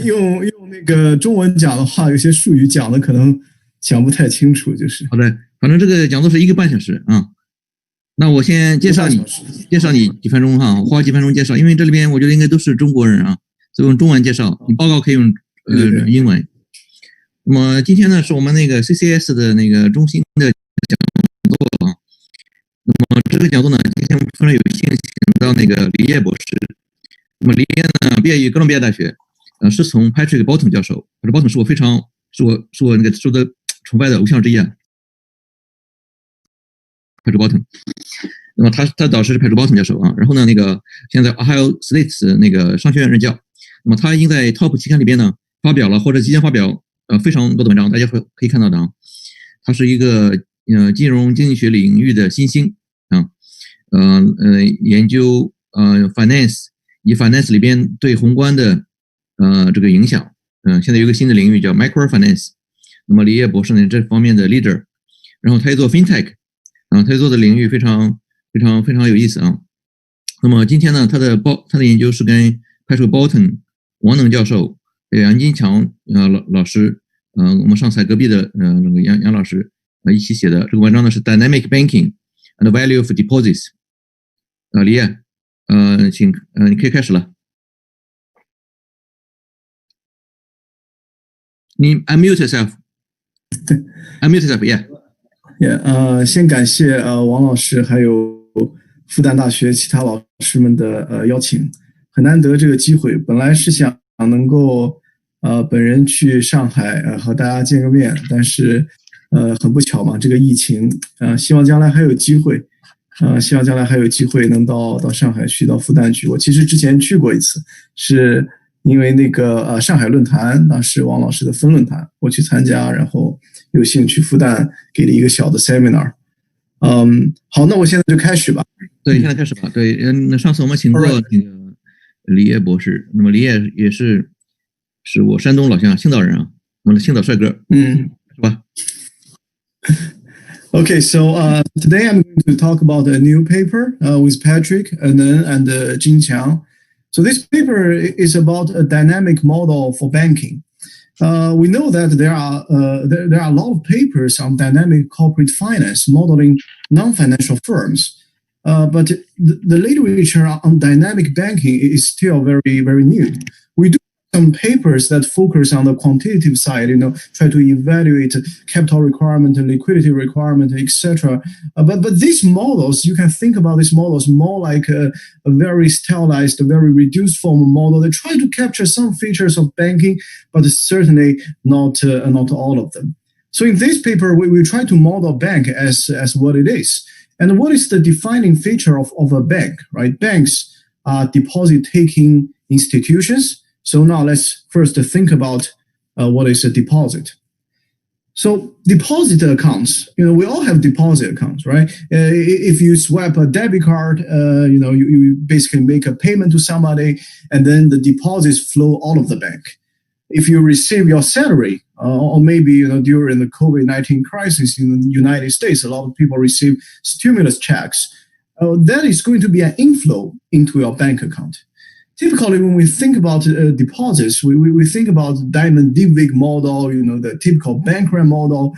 用那个中文讲的话，有些术语讲的可能讲不太清楚，就是。好的，反正这个讲座是1个半小时啊。那我先介绍你几分钟哈，花几分钟介绍，因为这里边我觉得应该都是中国人啊，所以用中文介绍，你报告可以用英文。那么今天呢是我们那个 CCS 的那个中心的讲座啊。那么这个讲座呢，今天非常有幸请到那个李烨博士。那么李烨呢毕业于哥伦比亚大学，是从 Patrick Bolton 教授，Bolton 是我那个受的崇拜的偶像之一啊。Patrick Bolton， 那么他导师是 Patrick Bolton 教授啊。然后呢，那个现在 Ohio State 那个商学院任教。那么他已经在 Top 期刊里边呢发表了或者即将发表非常多的文章，大家可以看到的啊。他是一个金融经济学领域的新星啊，研究finance， 以 finance 里边对宏观的这个影响，现在有一个新的领域叫 microfinance。那么李烨博士呢这方面的 leader， 然后他也做 fintech。他做的领域非常有意思啊。那么今天呢，他的研究是跟 Patrick Bolton、王能教授、杨金强老师，我们上海隔壁的那个杨老师一起写的。这个文章呢是 Dynamic Banking and the Value of Deposits。李烨，请你可以开始了。你 unmute yourself。unmute yourself，yeah。先感谢王老师还有复旦大学其他老师们的邀请，很难得这个机会。本来是想能够本人去上海和大家见个面，但是很不巧嘛，这个疫情希望将来还有机会，能到上海去到复旦去。我其实之前去过一次，是因为那个上海论坛，那是王老师的分论坛，我去参加，然后有幸去复旦给了一个小的 seminar。好，那我现在就开始吧。对，现在开始吧。对，那上次我们请过那个李烨博士，那么李烨也是我山东老乡，青岛人啊，我们的青岛帅哥，是吧？Okay, so today I'm going to talk about a new paper with Patrick and Jin Qiang. So this paper is about a dynamic model for banking. We know that there are a lot of papers on dynamic corporate finance modeling non-financial firms, but the literature on dynamic banking is still very new. We do some papers that focus on the quantitative side, try to evaluate capital requirement, liquidity requirement, etc. But these models, you can think about these models more like a very stylized, very reduced form model. They try to capture some features of banking, but certainly not all of them. So in this paper, we try to model bank as what it is. And what is the defining feature of a bank, right? Banks are deposit-taking institutions. So now let's first think about what is a deposit. So deposit accounts, we all have deposit accounts, right? If you swipe a debit card, you basically make a payment to somebody, and then the deposits flow out of the bank. If you receive your salary, or maybe during the COVID-19 crisis in the United States, a lot of people receive stimulus checks. That is going to be an inflow into your bank account. Typically, when we think about deposits, we think about Diamond-Dybvig model, the typical bank run model.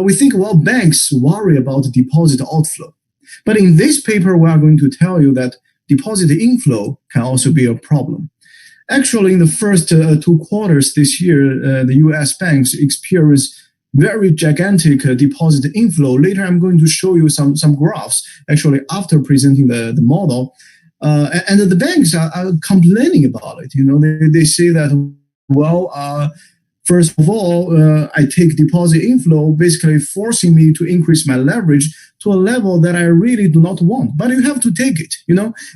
We think, well, banks worry about deposit outflow. But in this paper, we are going to tell you that deposit inflow can also be a problem. Actually, in the first 2 quarters this year, the U.S. banks experienced very gigantic deposit inflow. Later, I'm going to show you some graphs, actually, after presenting the model. And the banks are complaining about it. They say that, well, first of all, I take deposit inflow, basically forcing me to increase my leverage to a level that I really do not want. But you have to take it.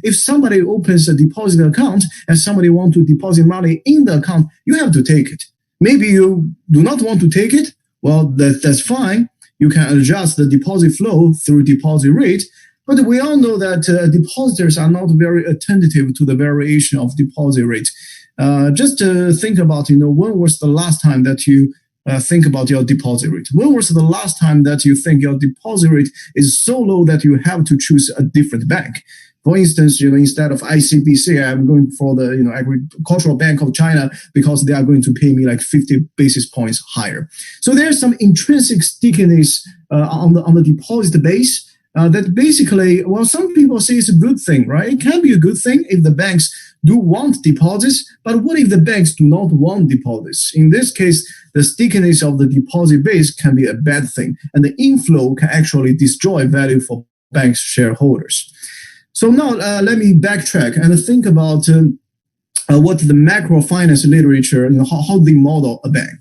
If somebody opens a deposit account and somebody wants to deposit money in the account, you have to take it. Maybe you do not want to take it. Well, that's fine. You can adjust the deposit flow through deposit rate. But we all know that depositors are not very attentive to the variation of deposit rate. Just think about, when was the last time that you think about your deposit rate? When was the last time that you think your deposit rate is so low that you have to choose a different bank? For instance, instead of ICBC, I'm going for the Agricultural Bank of China because they are going to pay me like 50 basis points higher. So there's some intrinsic stickiness on the deposit base. That basically, well, some people say it's a good thing, right? It can be a good thing if the banks do want deposits, but what if the banks do not want deposits? In this case, the stickiness of the deposit base can be a bad thing, and the inflow can actually destroy value for banks' shareholders. So now let me backtrack and think about what the macro finance literature, how they model a bank,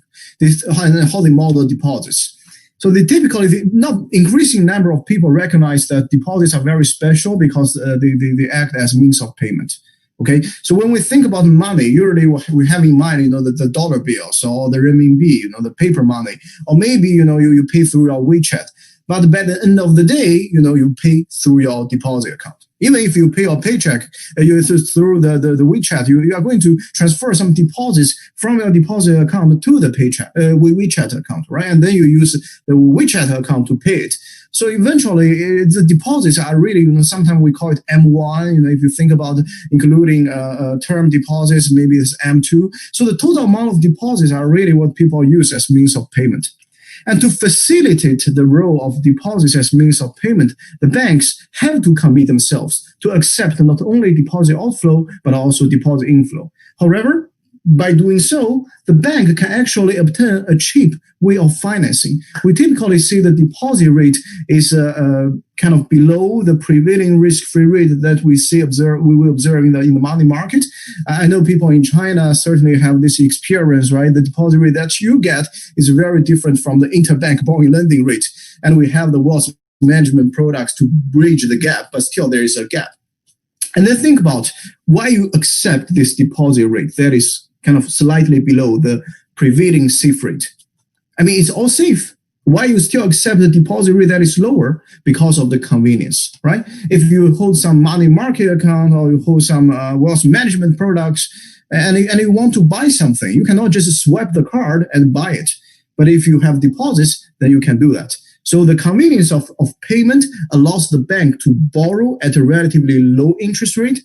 how they model deposits. So the not increasing number of people recognize that deposits are very special because they act as means of payment. Okay, so when we think about money, usually we have in mind, the dollar bills or the renminbi, the paper money, or maybe you pay through your WeChat. But by the end of the day, you pay through your deposit account. Even if you pay your paycheck through the WeChat, you are going to transfer some deposits from your deposit account to the WeChat account, right? And then you use the WeChat account to pay it. So eventually, the deposits are really, sometimes we call it M1. If you think about including term deposits, maybe it's M2. So the total amount of deposits are really what people use as means of payment. And to facilitate the role of deposits as means of payment, the banks have to commit themselves to accept not only deposit outflow, but also deposit inflow. However, by doing so, the bank can actually obtain a cheap way of financing. We typically see the deposit rate is kind of below the prevailing risk-free rate that we will observe in the money market. I know people in China certainly have this experience, right? The deposit rate that you get is very different from the interbank borrowing lending rate, and we have the wealth management products to bridge the gap, but still there is a gap. And then think about why you accept this deposit rate that is kind of slightly below the prevailing safe rate. I mean, it's all safe. Why you still accept the deposit rate that is lower? Because of the convenience, right? If you hold some money market account or you hold some wealth management products and you want to buy something, you cannot just swipe the card and buy it. But if you have deposits, then you can do that. So the convenience of payment allows the bank to borrow at a relatively low interest rate.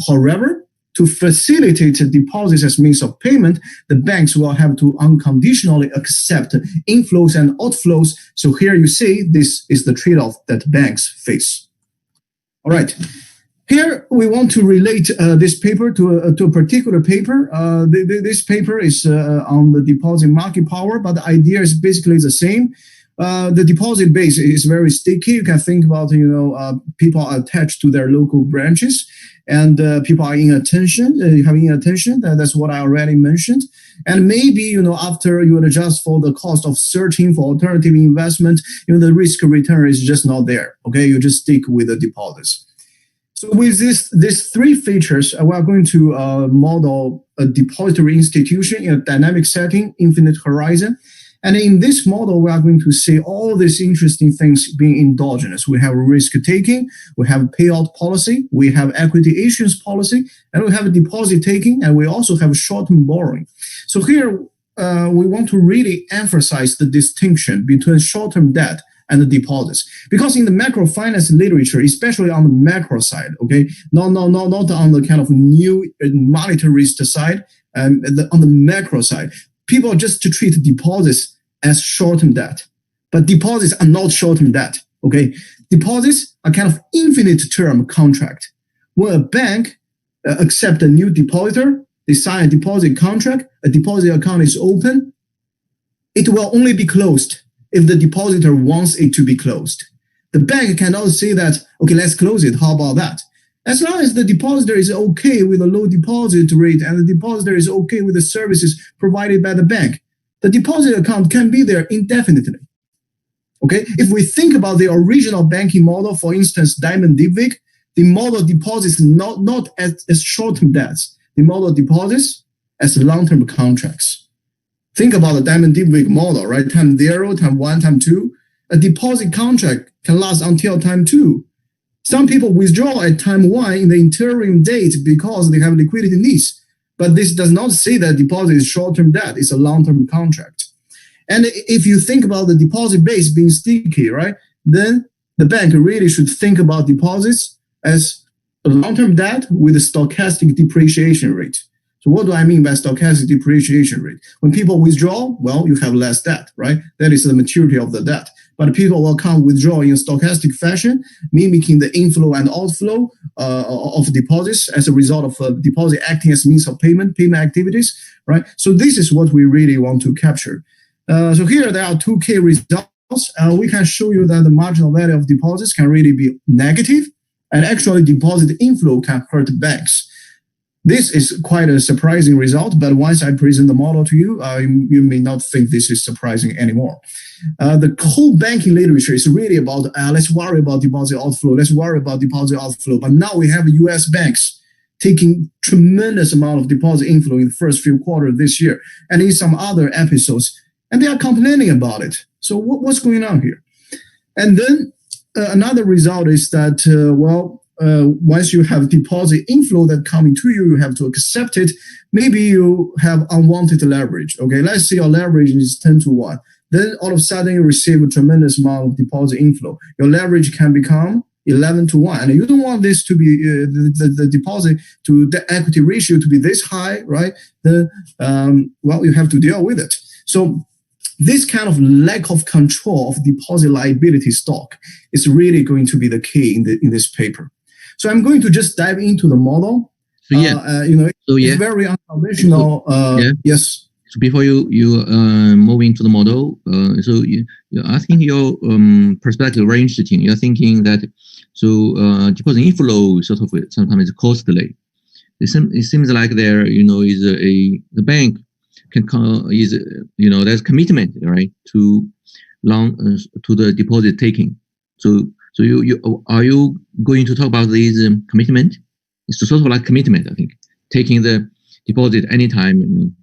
However, to facilitate deposits as means of payment, the banks will have to unconditionally accept inflows and outflows. So here you see this is the trade-off that banks face. All right. Here we want to relate this paper to a particular paper. This paper is on the deposit market power, but the idea is basically the same. The deposit base is very sticky. You can think about, people are attached to their local branches, and people are in attention, having attention. That's what I already mentioned. And maybe, after you adjust for the cost of searching for alternative investment, the risk return is just not there. Okay, you just stick with the deposits. So with these three features, we are going to model a depository institution in a dynamic setting, infinite horizon. And in this model, we are going to see all these interesting things being endogenous. We have risk taking, we have payout policy, we have equity issuance policy, and we have deposit taking, and we also have short-term borrowing. So here, we want to really emphasize the distinction between short-term debt and the deposits, because in the macro finance literature, especially on the macro side, okay, not on the kind of new monetarist side, on the macro side, people just to treat deposits as short-term debt, but deposits are not short-term debt. Okay, deposits are kind of infinite-term contract. When a bank accepts a new depositor, they sign a deposit contract. A deposit account is open. It will only be closed if the depositor wants it to be closed. The bank cannot say that, okay, let's close it. How about that? As long as the depositor is okay with a low deposit rate and the depositor is okay with the services provided by the bank, the deposit account can be there indefinitely. Okay, if we think about the original banking model, for instance, Diamond Dybvig, the model deposits not as short-term debts. The model deposits as long-term contracts. Think about the Diamond Dybvig model, right? Time 0, time 1, time 2. A deposit contract can last until time 2. Some people withdraw at time 1 in the interim date because they have liquidity needs. But this does not say that deposit is short-term debt. It's a long-term contract. And if you think about the deposit base being sticky, right, then the bank really should think about deposits as long-term debt with a stochastic depreciation rate. So what do I mean by stochastic depreciation rate? When people withdraw, well, you have less debt, right? That is the maturity of the debt. But people will come withdraw in a stochastic fashion, mimicking the inflow and outflow of deposits as a result of deposit acting as means of payment activities, right? So this is what we really want to capture. So here there are two key results. We can show you that the marginal value of deposits can really be negative, and actually deposit inflow can hurt banks. This is quite a surprising result, but once I present the model to you, you may not think this is surprising anymore. The whole banking literature is really about, let's worry about deposit outflow, But now we have US banks taking tremendous amount of deposit inflow in the first few quarters this year, and in some other episodes, and they are complaining about it. So what's going on here? And then another result is that, once you have deposit inflow that coming to you, you have to accept it. Maybe you have unwanted leverage. Okay, let's say your leverage is 10-1. Then all of a sudden you receive a tremendous amount of deposit inflow. Your leverage can become 11-1, and you don't want this to be the deposit to the equity ratio to be this high, right? Then you have to deal with it. So this kind of lack of control of deposit liability stock is really going to be the key in this paper. So I'm going to just dive into the model. It's very unconventional. Yes. So before you move into the model, so you're asking your perspective very interesting. You're thinking that deposit inflow sort of sometimes is costly. It seems like there is the bank there's commitment, right, to the deposit taking. So you are you going to talk about this commitment? It's sort of like commitment, I think, taking the deposit anytime.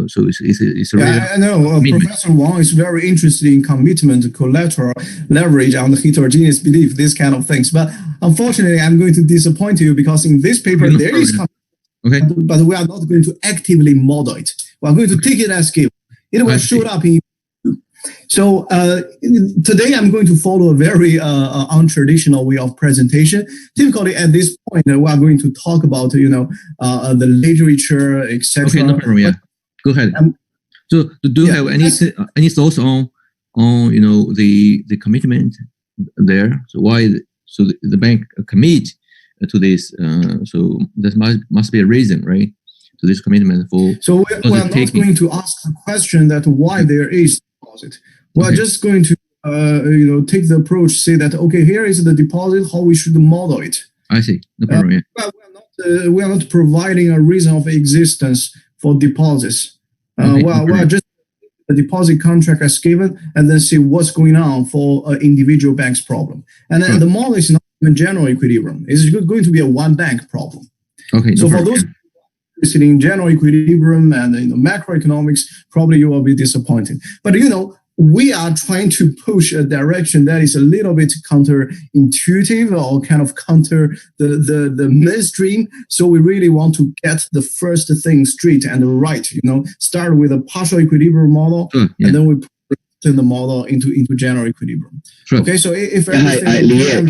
So it's a real I know. Professor Wang is very interested in commitment, collateral, leverage, and heterogeneous belief, these kind of things. But unfortunately, I'm going to disappoint you because in this paper there is commitment. Okay. But we are not going to actively model it. We are going to take it as given. It will show up in. So today I'm going to follow a very untraditional way of presentation. Typically at this point we are going to talk about the literature, etc. Okay, no problem. Yeah, go ahead. So do you have any thoughts on the commitment there? So why the bank commit to this? So there must be a reason, right? To this commitment for. So we're not going to ask the question that why there is deposit. We're just going to take the approach, say that here is the deposit, how we should model it. I see. No problem. But we are not providing a reason of existence for deposits. We're just the deposit contract as given, and then see what's going on for individual bank's problem. And then the model is not even general equilibrium. It's going to be a one bank problem. Okay. So for those interested in general equilibrium and macroeconomics, probably you will be disappointed. But we are trying to push a direction that is a little bit counterintuitive or kind of counter the mainstream. So we really want to get the first thing straight and right. Start with a partial equilibrium model, and then we turn the model into general equilibrium. Sure. Okay, so if hi, Liye.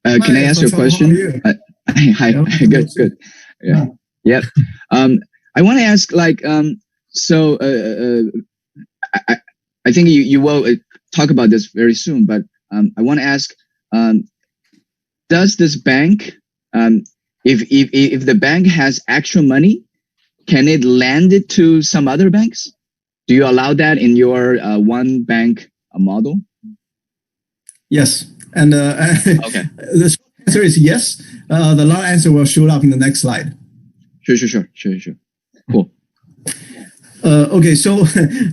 Can I ask you a question? Hi, good. Yeah. I want to ask, I think you will talk about this very soon, but I want to ask, does this bank, if the bank has actual money, can it lend it to some other banks? Do you allow that in your one bank model? Yes. And okay. The short answer is yes. The long answer will show up in the next slide. Sure. Cool. Okay, so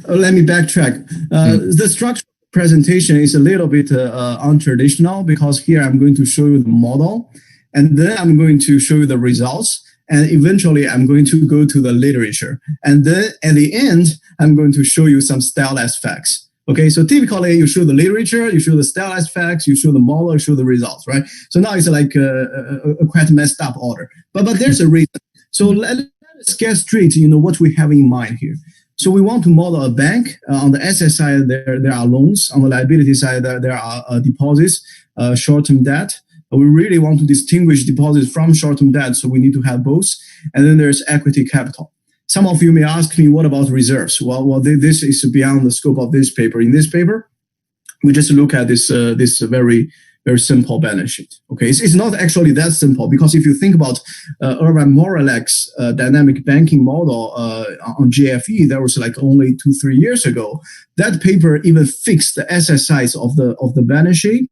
let me backtrack. The structure of the presentation is a little bit untraditional because here I'm going to show you the model, and then I'm going to show you the results, and eventually I'm going to go to the literature. And then at the end, I'm going to show you some stylized facts. Okay, so typically you show the literature, you show the stylized facts, you show the model, you show the results, right? So now it's like a quite messed up order. But there's a reason. So let's get straight, what we have in mind here. So we want to model a bank. On the asset side, there are loans. On the liability side, there are deposits, short-term debt. We really want to distinguish deposits from short-term debt, so we need to have both. And then there's equity capital. Some of you may ask me, what about reserves? Well, this is beyond the scope of this paper. In this paper, we just look at this very simple balance sheet. Okay, it's not actually that simple, because if you think about Urban Moralek's dynamic banking model on GFE, that was like only 2-3 years ago. That paper even fixed the asset size of the balance sheet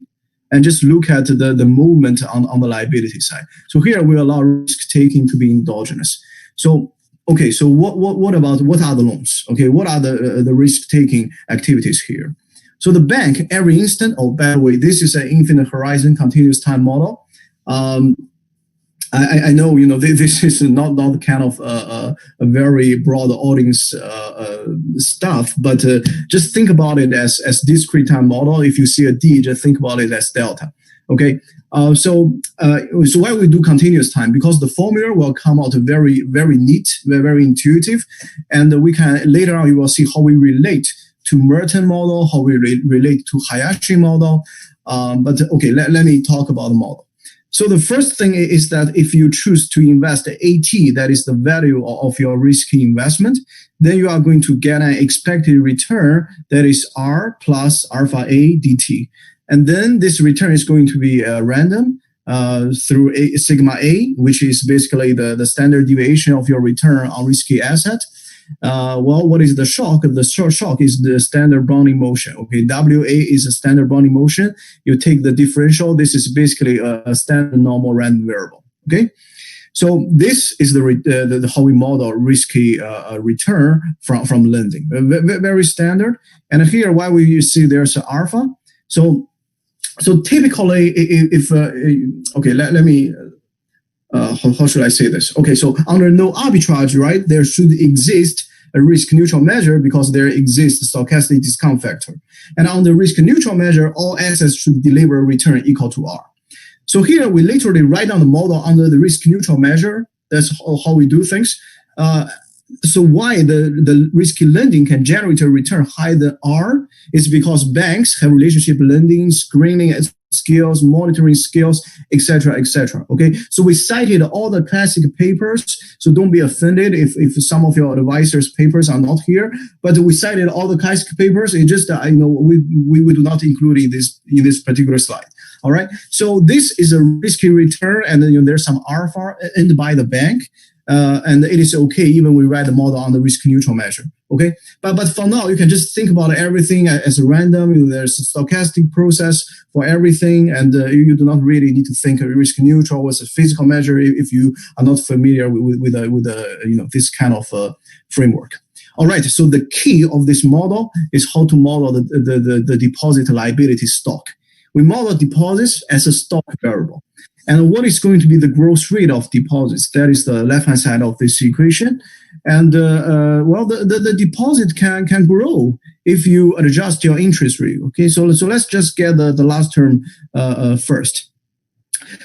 and just look at the movement on the liability side. So here we allow risk taking to be endogenous. So okay, so what are the loans? Okay, what are the risk taking activities here? So the bank, every instant, by the way, this is an infinite horizon continuous time model. I know, this is not kind of a very broad audience stuff, but just think about it as discrete time model. If you see a D, just think about it as delta. Okay, so why we do continuous time? Because the formula will come out very, very neat, very, very intuitive, and we can later on you will see how we relate to Merton model, how we relate to Hayashi model. But okay, let me talk about the model. So the first thing is that if you choose to invest AT, that is the value of your risky investment, then you are going to get an expected return that is R plus alpha A dt. And then this return is going to be random through sigma A, which is basically the standard deviation of your return on risky asset. Well, what is the shock? The shock is the standard Brownian motion. Okay, WA is a standard Brownian motion. You take the differential. This is basically a standard normal random variable. Okay, so this is the how we model risky return from lending. Very standard. And here, why we see there's an alpha. So typically, if okay, let me. How should I say this? Okay, so under no arbitrage, right, there should exist a risk-neutral measure because there exists a stochastic discount factor. And on the risk-neutral measure, all assets should deliver a return equal to R. So here we literally write down the model under the risk-neutral measure. That's how we do things. So why the risky lending can generate a return higher than R is because banks have relationship lending, screening skills, monitoring skills, etc., etc. Okay, so we cited all the classic papers. So don't be offended if some of your advisors' papers are not here. But we cited all the classic papers. It just we do not include in this particular slide. All right. So this is a risky return, and then there's some alpha earned by the bank. And it is okay even we write the model on the risk neutral measure. Okay, but for now you can just think about everything as a random. There's a stochastic process for everything, and you do not really need to think risk neutral was a physical measure if you are not familiar with this kind of framework. All right, so the key of this model is how to model the deposit liability stock. We model deposits as a stock variable. And what is going to be the growth rate of deposits? That is the left-hand side of this equation. And the deposit can grow if you adjust your interest rate. Okay, so let's just get the last term first.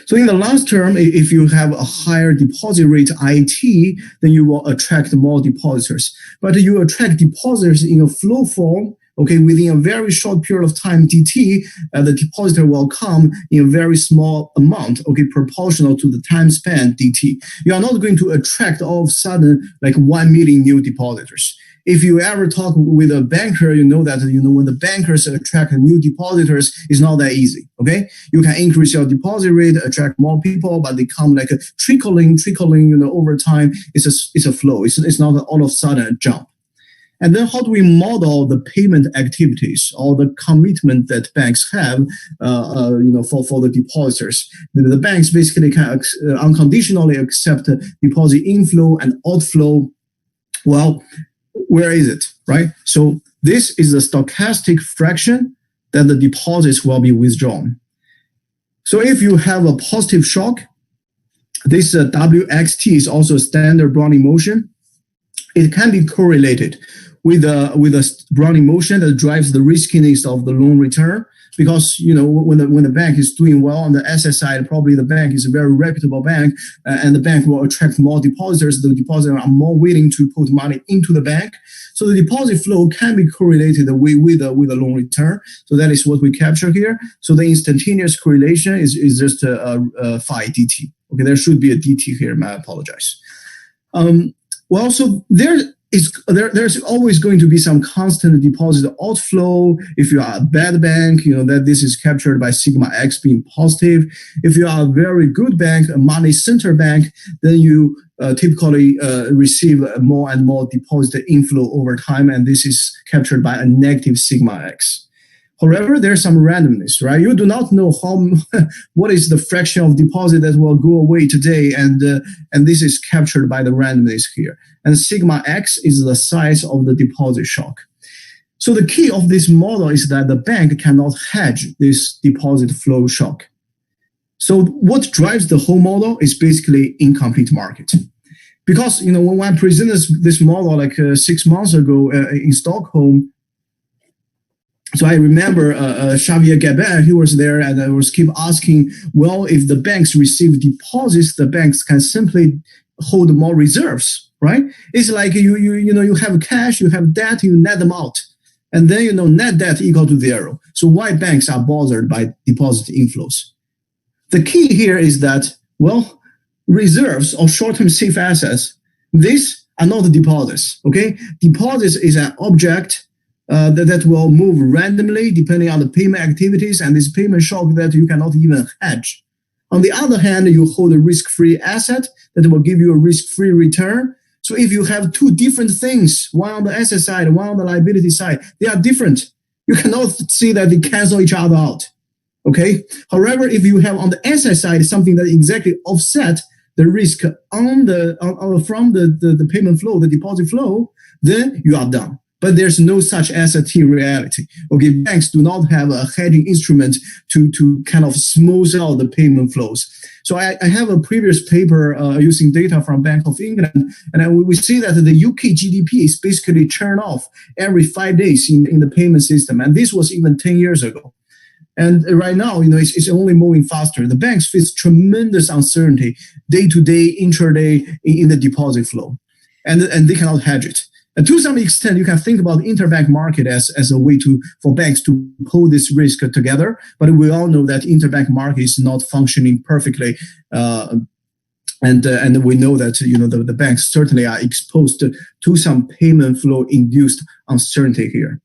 So in the last term, if you have a higher deposit rate IT, then you will attract more depositors. But you attract depositors in a flow form. Okay, within a very short period of time, DT, the depositor will come in a very small amount, okay, proportional to the time span DT. You are not going to attract all of a sudden like 1 million new depositors. If you ever talk with a banker, you know that, when the bankers attract new depositors, it's not that easy, okay? You can increase your deposit rate, attract more people, but they come like a trickling, over time. It's a flow. It's not all of a sudden a jump. And then how do we model the payment activities or the commitment that banks have, for the depositors? The banks basically can unconditionally accept deposit inflow and outflow. Well, where is it, right? So this is the stochastic fraction that the deposits will be withdrawn. So if you have a positive shock, this WXT is also a standard Brownian motion. It can be correlated with a Brownian motion that drives the riskiness of the loan return. because when the bank is doing well on the asset side, probably the bank is a very reputable bank, and the bank will attract more depositors. The depositors are more willing to put money into the bank, so the deposit flow can be correlated with a loan return. So that is what we capture here. So the instantaneous correlation is just phi dt. Okay, there should be a dt here. I apologize. Well, so there's always going to be some constant deposit outflow. If you are a bad bank, that this is captured by sigma x being positive. If you are a very good bank, a money center bank, then you typically receive more and more deposit inflow over time, and this is captured by a negative sigma x. However, there's some randomness, right? You do not know what is the fraction of deposit that will go away today, and this is captured by the randomness here. And sigma x is the size of the deposit shock. So the key of this model is that the bank cannot hedge this deposit flow shock. So what drives the whole model is basically incomplete market. Because when I presented this model like 6 months ago in Stockholm, so I remember Xavier Gabin, he was there, and I was keep asking, well, if the banks receive deposits, the banks can simply hold more reserves, right? It's like you have cash, you have debt, you net them out, and then net debt equal to 0. So why banks are bothered by deposit inflows? The key here is that, well, reserves or short-term safe assets, these are not deposits. Okay, deposits is an object that will move randomly depending on the payment activities and this payment shock that you cannot even hedge. On the other hand, you hold a risk-free asset that will give you a risk-free return. So if you have two different things, one on the asset side, one on the liability side, they are different. You cannot see that they cancel each other out. Okay. However, if you have on the asset side something that exactly offset the risk from the payment flow, the deposit flow, then you are done. But there's no such asset in reality. Okay, banks do not have a hedging instrument to kind of smooth out the payment flows. So I have a previous paper using data from Bank of England, and we see that the UK GDP is basically churned off every 5 days in the payment system, and this was even 10 years ago. And right now, it's only moving faster. The banks face tremendous uncertainty day to day, intraday in the deposit flow, and they cannot hedge it. And to some extent, you can think about the interbank market as a way for banks to pull this risk together. But we all know that interbank market is not functioning perfectly, and we know that the banks certainly are exposed to some payment flow induced uncertainty here.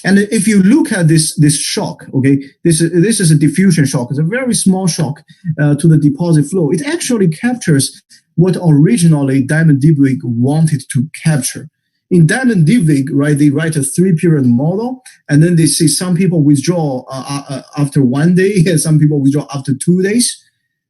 And if you look at this shock, okay, this is a diffusion shock. It's a very small shock to the deposit flow. It actually captures what originally Diamond-Dybvig wanted to capture. In Diamond-Dybvig, right, they write a 3-period model, and then they see some people withdraw after 1 day, and some people withdraw after 2 days.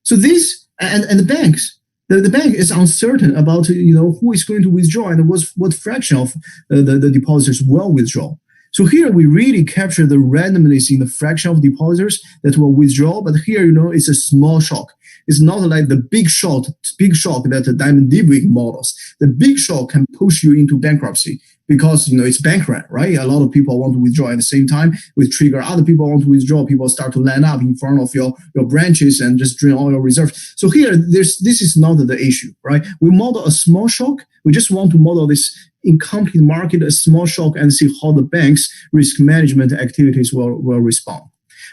So this and the banks, the bank is uncertain about who is going to withdraw and what fraction of the depositors will withdraw. So here we really capture the randomness in the fraction of depositors that will withdraw, but here it's a small shock. It's not like the big shock that the Diamond-Dybvig models. The big shock can push you into bankruptcy because it's bank run, right? A lot of people want to withdraw at the same time. With trigger, other people want to withdraw. People start to line up in front of your branches and just drain all your reserves. So here, this is not the issue, right? We model a small shock. We just want to model this incomplete market, a small shock, and see how the bank's risk management activities will respond.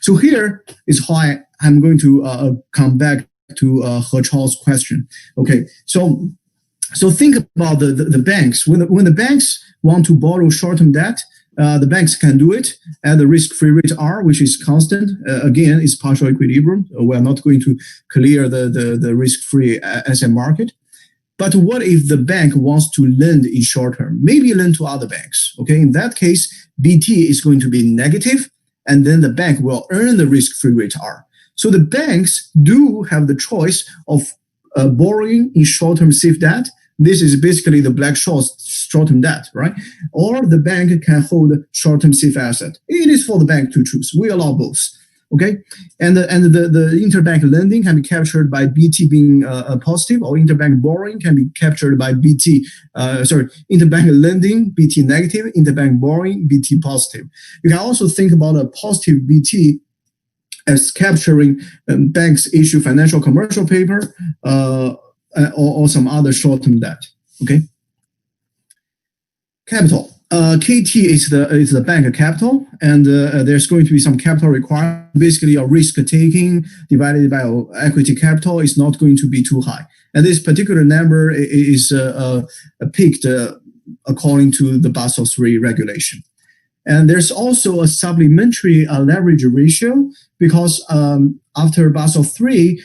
So here is how I'm going to come back to He Chao's question. Okay, so think about the banks. When the banks want to borrow short-term debt, the banks can do it at the risk-free rate R, which is constant. Again, it's partial equilibrium. We're not going to clear the risk-free asset market. But what if the bank wants to lend in short term? Maybe lend to other banks. Okay, in that case, BT is going to be negative, and then the bank will earn the risk-free rate R. So the banks do have the choice of borrowing in short-term safe debt. This is basically the short-term debt, right? Or the bank can hold short-term safe asset. It is for the bank to choose. We allow both. Okay, and the interbank lending can be captured by BT being positive, or interbank borrowing can be captured by interbank lending BT negative, interbank borrowing BT positive. You can also think about a positive BT as capturing banks issue financial commercial paper or some other short-term debt. Okay. Capital. KT is the bank capital, and there's going to be some capital required. Basically, your risk taking divided by equity capital is not going to be too high. And this particular number is picked according to the Basel III regulation. And there's also a supplementary leverage ratio because after Basel III,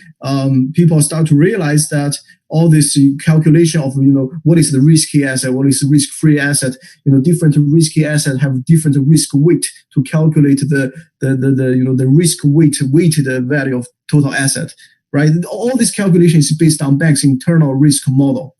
people start to realize that all this calculation of, what is the risky asset, what is the risk-free asset, different risky assets have different risk weight to calculate the risk weighted value of total asset, right? All this calculation is based on banks' internal risk model.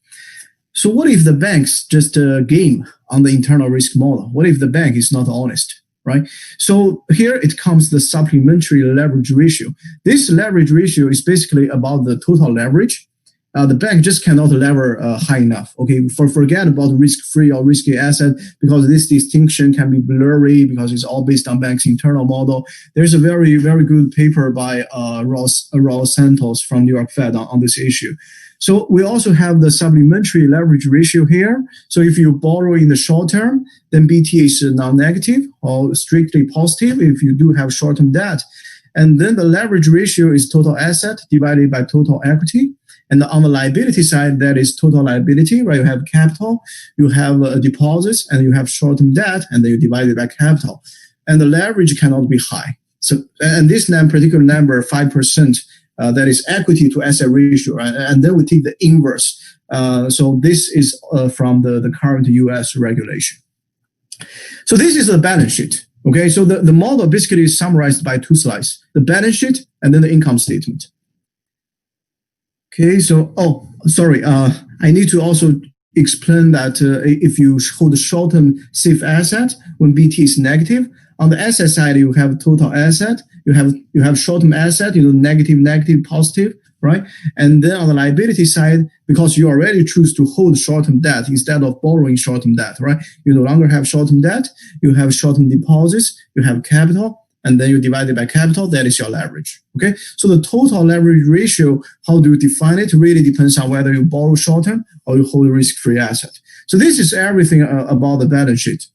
So what if the banks just game on the internal risk model? What if the bank is not honest, right? So here it comes the supplementary leverage ratio. This leverage ratio is basically about the total leverage. The bank just cannot lever high enough. Okay, forget about risk-free or risky asset because this distinction can be blurry because it's all based on bank's internal model. There's a very, very good paper by Raul Santos from New York Fed on this issue. So we also have the supplementary leverage ratio here. So if you borrow in the short term, then BT is non-negative or strictly positive if you do have short-term debt. And then the leverage ratio is total asset divided by total equity. And on the liability side, that is total liability, right? You have capital, you have deposits, and you have short-term debt, and then you divide it by capital. And the leverage cannot be high. So, and this particular number, 5%, that is equity to asset ratio, right? And then we take the inverse. So this is from the current US regulation. So this is the balance sheet. Okay, so the model basically is summarized by 2 slides, the balance sheet and then the income statement. Okay, so, I need to also explain that if you hold a short-term safe asset, when BT is negative, on the asset side, you have total asset, you have short-term asset, negative, positive, right? And then on the liability side, because you already choose to hold short-term debt instead of borrowing short-term debt, right? You no longer have short-term debt, you have short-term deposits, you have capital, and then you divide it by capital, that is your leverage, okay? So the total leverage ratio, how do you define it? Really depends on whether you borrow short-term or you hold a risk-free asset. So this is everything about the balance sheet.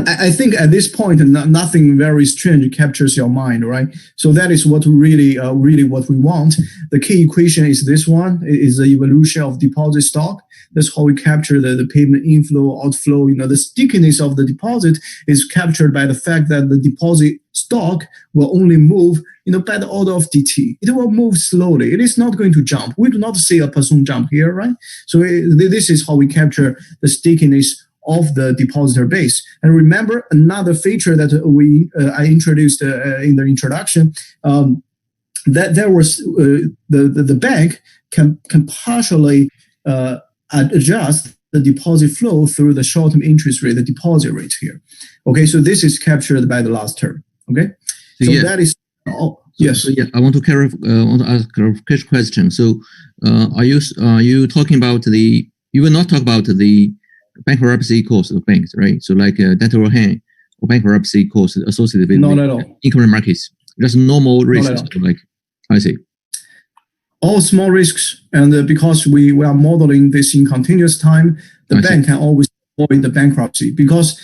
I think at this point, nothing very strange captures your mind, right? So that is what really what we want. The key equation is this one, is the evolution of deposit stock. That's how we capture the payment inflow, outflow. The stickiness of the deposit is captured by the fact that the deposit stock will only move, by the order of DT. It will move slowly. It is not going to jump. We do not see a person jump here, right? So this is how we capture the stickiness of the depositor base. And remember another feature that I introduced in the introduction, that there was the bank can partially adjust the deposit flow through the short-term interest rate, the deposit rate here. Okay, so this is captured by the last term. Okay, so that is yes. So I want to ask a clarification question. So are you talking about you will not talk about the bankruptcy cost of banks, right? So like debt overhang or bankruptcy cost associated with not at all income markets. Just normal risks, like I see. All small risks, and because we are modeling this in continuous time, the bank can always avoid the bankruptcy because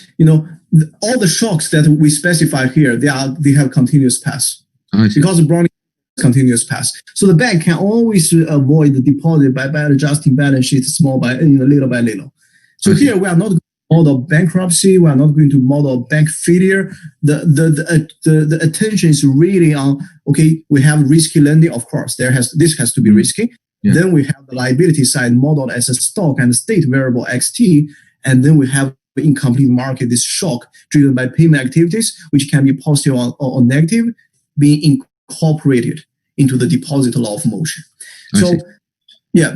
all the shocks that we specify here, they have continuous paths because of Brownian continuous path. So the bank can always avoid the deposit by adjusting balance sheet small by little by little. So here we are not going to model bankruptcy. We are not going to model bank failure. The attention is really on, okay, we have risky lending. Of course, this has to be risky. Yeah. Then we have the liability side modeled as a stock and state variable XT. And then we have the incomplete market, this shock driven by payment activities, which can be positive or negative, being incorporated into the deposit law of motion.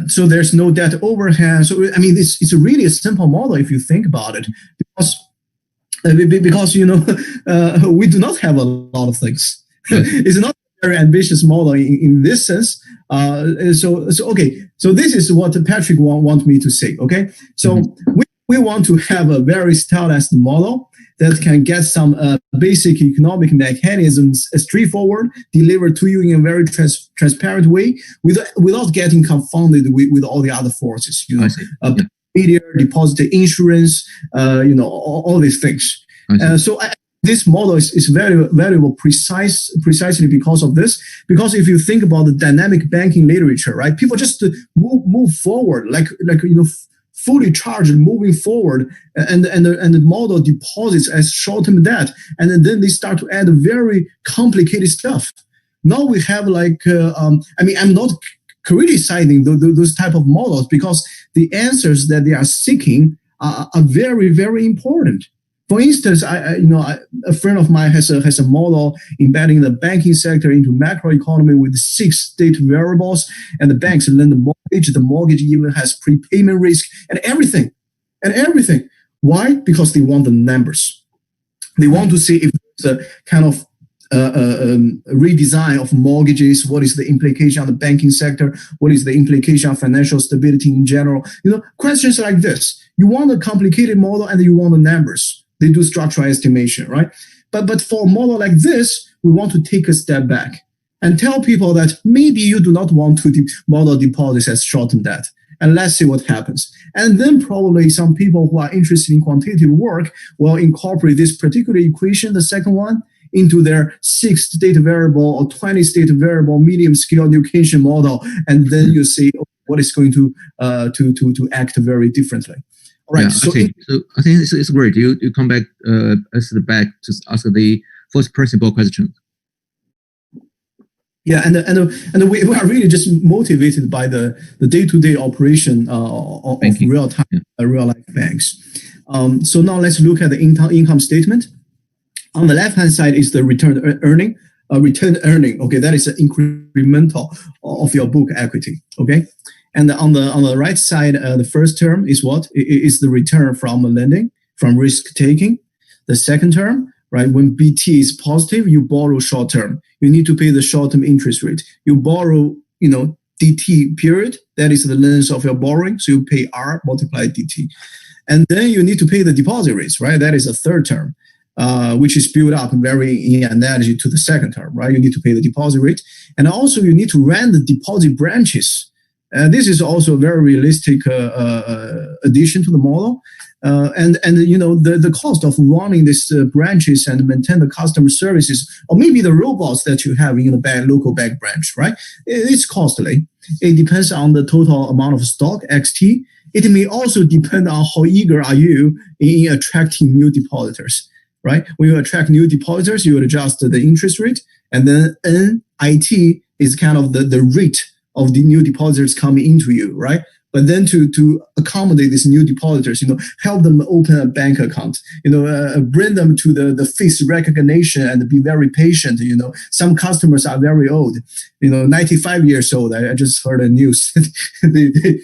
So there's no debt overhang. So it's really a simple model if you think about it, because we do not have a lot of things. It's not a very ambitious model in this sense. So this is what Patrick want me to say. Okay, so we want to have a very stylized model that can get some basic economic mechanisms straightforward, delivered to you in a very transparent way, without getting confounded with all the other forces. Deposit insurance, all these things. This model is very valuable precisely because of this. Because if you think about the dynamic banking literature, right, people just move forward, fully charged, moving forward, and the model deposits as short-term debt, and then they start to add very complicated stuff. Now we have I'm not criticizing those type of models, because the answers that they are seeking are very, very important. For instance, a friend of mine has a model embedding the banking sector into macroeconomy with 6 state variables, and the banks lend the mortgage. The mortgage even has prepayment risk and everything. Why? Because they want the numbers. They want to see if there's a kind of redesign of mortgages. What is the implication on the banking sector? What is the implication on financial stability in general? Questions like this. You want a complicated model and you want the numbers. They do structural estimation, right? But for a model like this, we want to take a step back and tell people that maybe you do not want to model deposits as short-term debt. And let's see what happens. And then probably some people who are interested in quantitative work will incorporate this particular equation, the second one, into their 6 state variable or 20 state variable medium scale education model. And then you see what is going to act very differently. Right. Yeah, so I think it's great. You come back to ask the first principle question. Yeah, and we are really just motivated by the day-to-day operation of real-time real-life banks. So now let's look at the income statement. On the left-hand side is the return earning. Okay, that is an incremental of your book equity. Okay. And on the right side, the first term is what? Is the return from lending, from risk taking. The second term, right? When BT is positive, you borrow short term. You need to pay the short term interest rate. You borrow, DT period. That is the length of your borrowing. So you pay R multiplied DT. And then you need to pay the deposit rates, right? That is a third term, which is built up very in analogy to the second term, right? You need to pay the deposit rate. And also you need to run the deposit branches. This is also a very realistic addition to the model. And the cost of running these branches and maintain the customer services, or maybe the robots that you have in the local bank branch, right? It's costly. It depends on the total amount of stock, XT. It may also depend on how eager are you in attracting new depositors, right? When you attract new depositors, you adjust the interest rate, and then NIT is kind of the rate of the new depositors coming into you, right? But then to accommodate these new depositors, help them open a bank account, bring them to the face recognition and be very patient. Some customers are very old, 95 years old. I just heard a news today,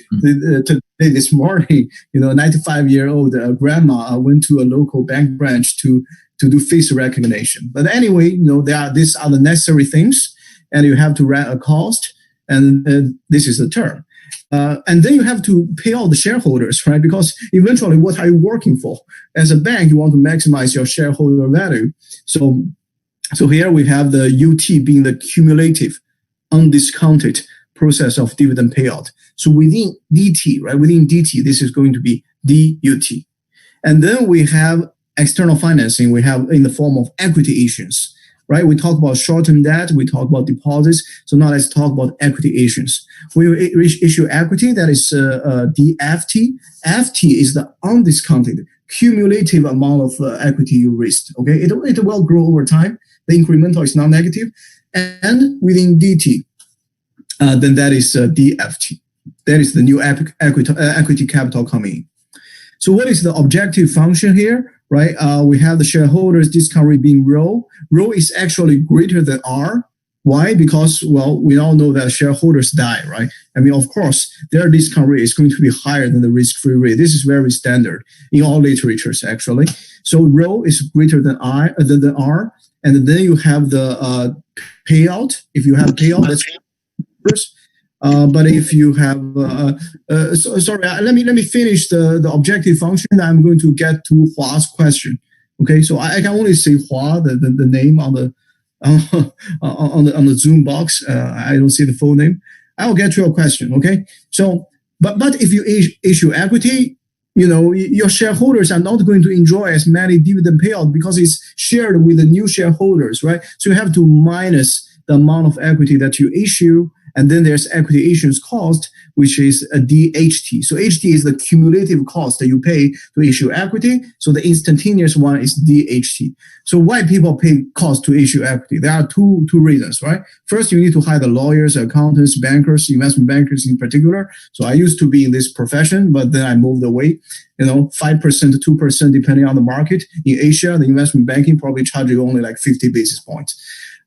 this morning, 95-year-old grandma went to a local bank branch to do face recognition. But anyway, these are the necessary things, and you have to run a cost. And this is the term. And then you have to pay all the shareholders, right? Because eventually, what are you working for? As a bank, you want to maximize your shareholder value. So here we have the UT being the cumulative, undiscounted process of dividend payout. So within DT, right? Within DT, this is going to be DUT. And then we have external financing. We have in the form of equity issuance. Right, we talk about short-term debt, we talk about deposits. So now let's talk about equity issuance. When you issue equity, that is DFT. FT is the undiscounted cumulative amount of equity you raised. Okay, it will grow over time. The incremental is non-negative, and within DT, then that is DFT. That is the new equity capital coming in. So what is the objective function here? Right, we have the shareholders discount rate being rho. Rho is actually greater than R. Why? Because, well, we all know that shareholders die, right? I mean, of course, their discount rate is going to be higher than the risk-free rate. This is very standard in all literatures, actually. So rho is greater than R, and then you have the payout. If you have payout, that's first. But if you have, let me finish the objective function. I'm going to get to Hua's question. Okay, so I can only say Hua, the name on the on the Zoom box. I don't see the full name. I will get to your question. Okay, so but if you issue equity, your shareholders are not going to enjoy as many dividend payout because it's shared with the new shareholders, right? So you have to minus the amount of equity that you issue, and then there's equity issuance cost, which is a DHT. So HT is the cumulative cost that you pay to issue equity. So the instantaneous one is DHT. So why people pay cost to issue equity? There are two reasons, right? First, you need to hire the lawyers, accountants, bankers, investment bankers in particular. So I used to be in this profession, but then I moved away. 5% to 2% depending on the market. In Asia, the investment banking probably charge you only like 50 basis points.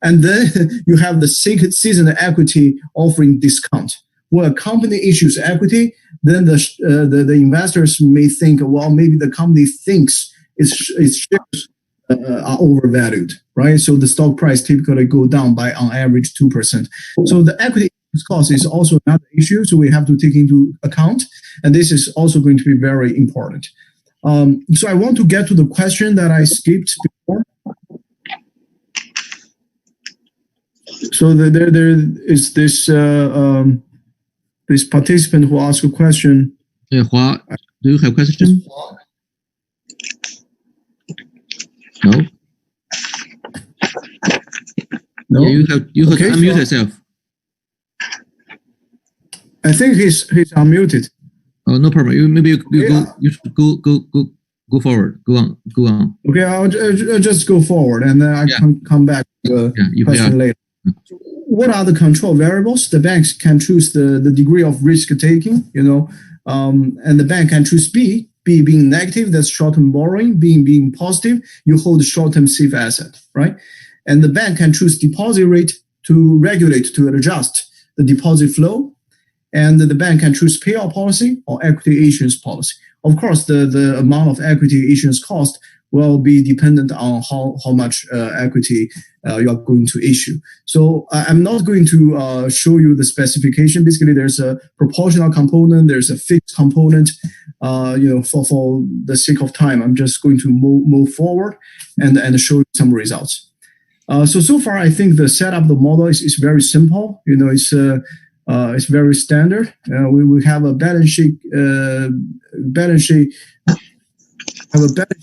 And then you have the seasoned equity offering discount. When a company issues equity, then the investors may think, well, maybe the company thinks its shares are overvalued, right? So the stock price typically go down by on average 2%. So the equity cost is also another issue, so we have to take into account, and this is also going to be very important. So I want to get to the question that I skipped before. So there is this this participant who asked a question. Hua, do you have a question? No. No. Yeah, you have to unmute yourself. I think he's unmuted. Oh, no problem. You should go forward. Go on. Okay, I'll just go forward, and then I can come back to the question later. What are the control variables? The banks can choose the degree of risk taking, and the bank can choose B being negative, that's short-term borrowing, being positive, you hold short-term safe asset, right? And the bank can choose deposit rate to regulate, to adjust the deposit flow, and the bank can choose payout policy or equity issuance policy. Of course, the amount of equity issuance cost will be dependent on how much equity you are going to issue. So I'm not going to show you the specification. Basically, there's a proportional component, there's a fixed component. For the sake of time, I'm just going to move forward and show you some results. So far, I think the setup, the model is very simple. It's very standard. We have a balance sheet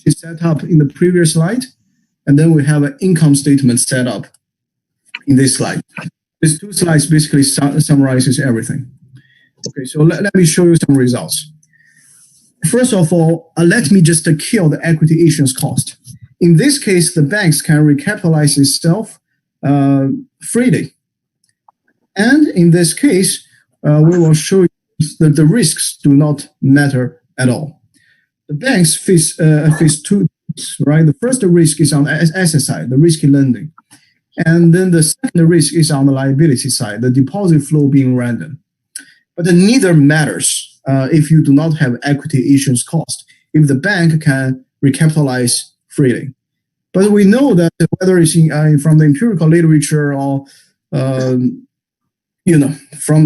set up in the previous slide, and then we have an income statement set up in this slide. These two slides basically summarizes everything. Okay, so let me show you some results. First of all, let me just kill the equity issuance cost. In this case, the banks can recapitalize itself freely. And in this case, we will show you that the risks do not matter at all. The banks face two risks, right? The first risk is on the asset side, the risky lending. And then the second risk is on the liability side, the deposit flow being random. But neither matters if you do not have equity issuance cost, if the bank can recapitalize freely. But we know that whether it's from the empirical literature or from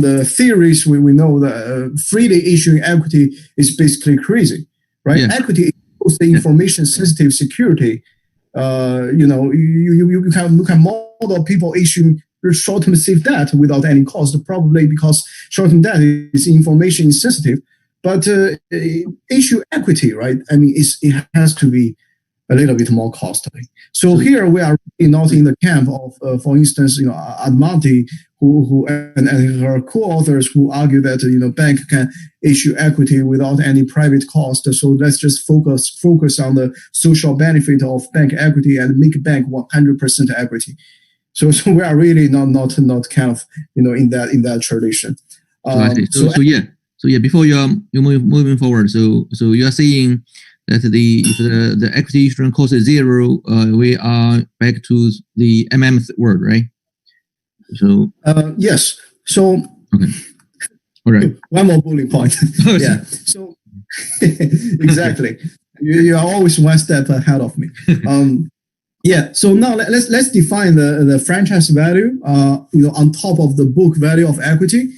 the theories, we know that freely issuing equity is basically crazy, right? Yeah. Equity is the information sensitive security. You can look at model people issuing short-term safe debt without any cost, probably because short-term debt is information insensitive. But issue equity, right? I mean, it has to be a little bit more costly. So here we are not in the camp of, for instance, Admati, who and her co-authors who argue that bank can issue equity without any private cost. So let's just focus on the social benefit of bank equity and make bank 100% equity. So we are really not kind of in that tradition. Before you're moving forward, so you are saying that if the equity issuance cost is zero, we are back to the world, right? So yes. So okay, all right. One more bullet point. Yeah. So exactly, you are always one step ahead of me. Yeah. So now let's define the franchise value. On top of the book value of equity.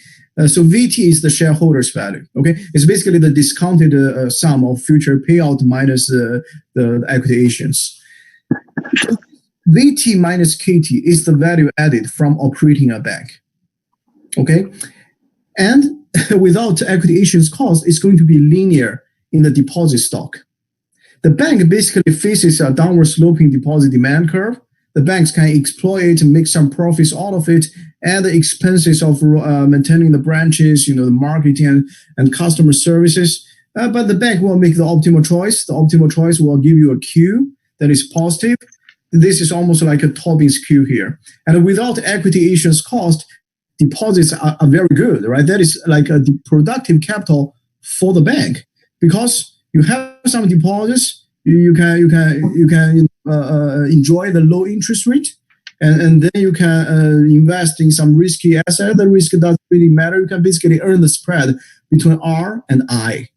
So VT is the shareholders value. Okay, it's basically the discounted sum of future payout minus the equity issuance. VT minus KT is the value added from operating a bank. Okay, and without equity issuance cost, it's going to be linear in the deposit stock. The bank basically faces a downward sloping deposit demand curve. The banks can exploit and make some profits out of it at the expenses of maintaining the branches, the marketing and customer services. But the bank will make the optimal choice. The optimal choice will give you a Q that is positive. This is almost like a Tobin's Q here. And without equity issuance cost, deposits are very good, right? That is like a productive capital for the bank because you have some deposits. You can enjoy the low interest rate, and then you can invest in some risky asset. The risk doesn't really matter. You can basically earn the spread between R and I,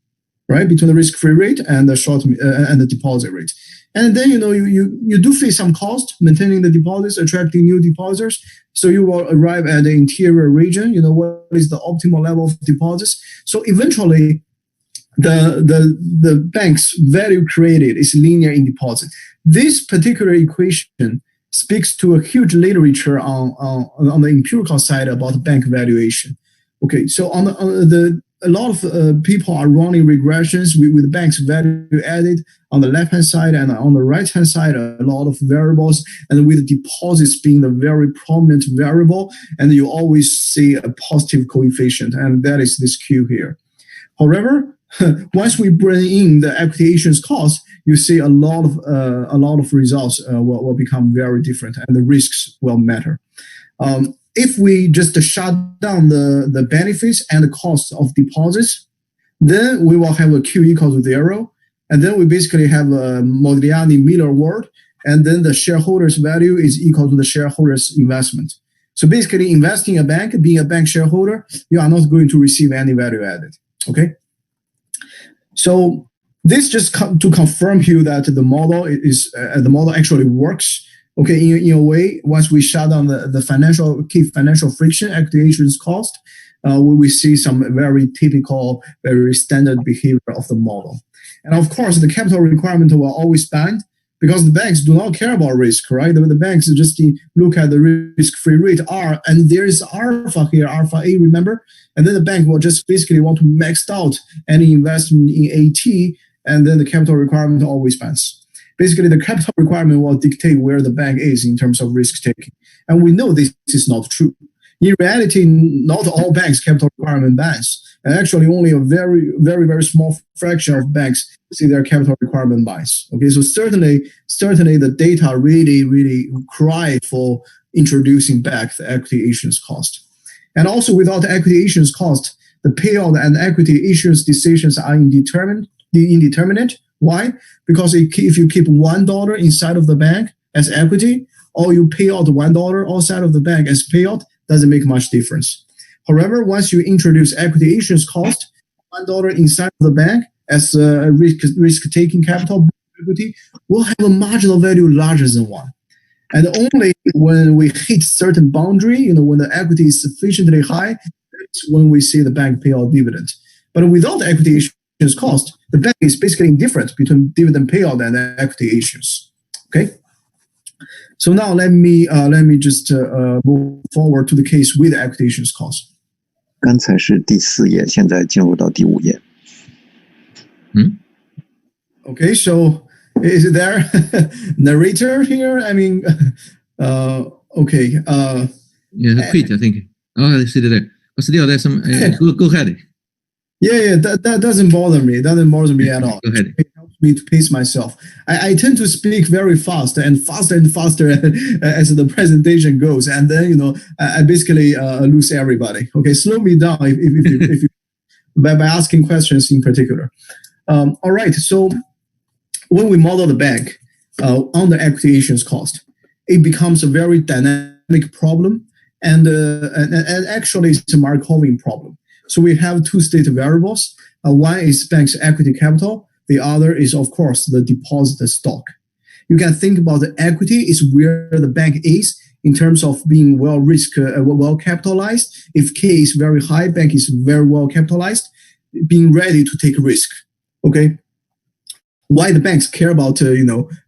right? Between the risk-free rate and the short and the deposit rate. And then you do face some cost maintaining the deposits, attracting new depositors. So you will arrive at the interior region. What is the optimal level of deposits? So eventually, the bank's value created is linear in deposit. This particular equation speaks to a huge literature on the empirical side about bank valuation. Okay, so a lot of people are running regressions with banks value added on the left-hand side, and on the right-hand side, a lot of variables, and with deposits being the very prominent variable, and you always see a positive coefficient, and that is this Q here. However, once we bring in the equity issuance cost, you see a lot of results will become very different, and the risks will matter. If we just shut down the benefits and the costs of deposits, then we will have a Q equal to 0, and then we basically have a Modigliani-Miller world, and then the shareholders' value is equal to the shareholders' investment. So basically, investing in a bank, being a bank shareholder, you are not going to receive any value added. Okay. So this just to confirm you that the model actually works. Okay, in a way, once we shut down the key financial friction, equity issuance cost, we see some very typical, very standard behavior of the model. And of course, the capital requirement will always bind because the banks do not care about risk, right? The banks just look at the risk-free rate R, and there is alpha here, alpha A, remember? And then the bank will just basically want to max out any investment in AT, and then the capital requirement always binds. Basically, the capital requirement will dictate where the bank is in terms of risk-taking. And we know this is not true. In reality, not all banks' capital requirement binds. And actually, only a very, very, very small fraction of banks see their capital requirement binds. Okay, so certainly the data really, really cry for introducing back the equity issuance cost. And also, without equity issuance cost, the payout and equity issuance decisions are indeterminate. Why? Because if you keep $1 inside of the bank as equity, or you pay out $1 outside of the bank as payout, doesn't make much difference. However, once you introduce equity issuance cost, $1 inside of the bank as a risk-taking capital equity will have a marginal value larger than 1. And only when we hit certain boundary, when the equity is sufficiently high, that's when we see the bank pay out dividend. But without equity issuance cost, the bank is basically indifferent between dividend payout and equity issuance. Okay. So now let me just move forward to the case with equity issuance cost. 刚才是第4页，现在进入到第5页。Okay, so is it there? Narrator here? I mean, okay. Yeah, quit, I think. Oh, I see it there. But still, there's some. Go ahead. Yeah, that doesn't bother me. It doesn't bother me at all. Go ahead. It helps me to pace myself. I tend to speak very fast and faster as the presentation goes, and then I basically lose everybody. Okay, slow me down if you by asking questions in particular. All right, so when we model the bank on the equity issuance cost, it becomes a very dynamic problem, and actually it's a Markovian problem. So we have two state variables. One is bank's equity capital. The other is, of course, the deposit stock. You can think about the equity is where the bank is in terms of being well capitalized. If K is very high, bank is very well capitalized, being ready to take risk. Okay. Why the banks care about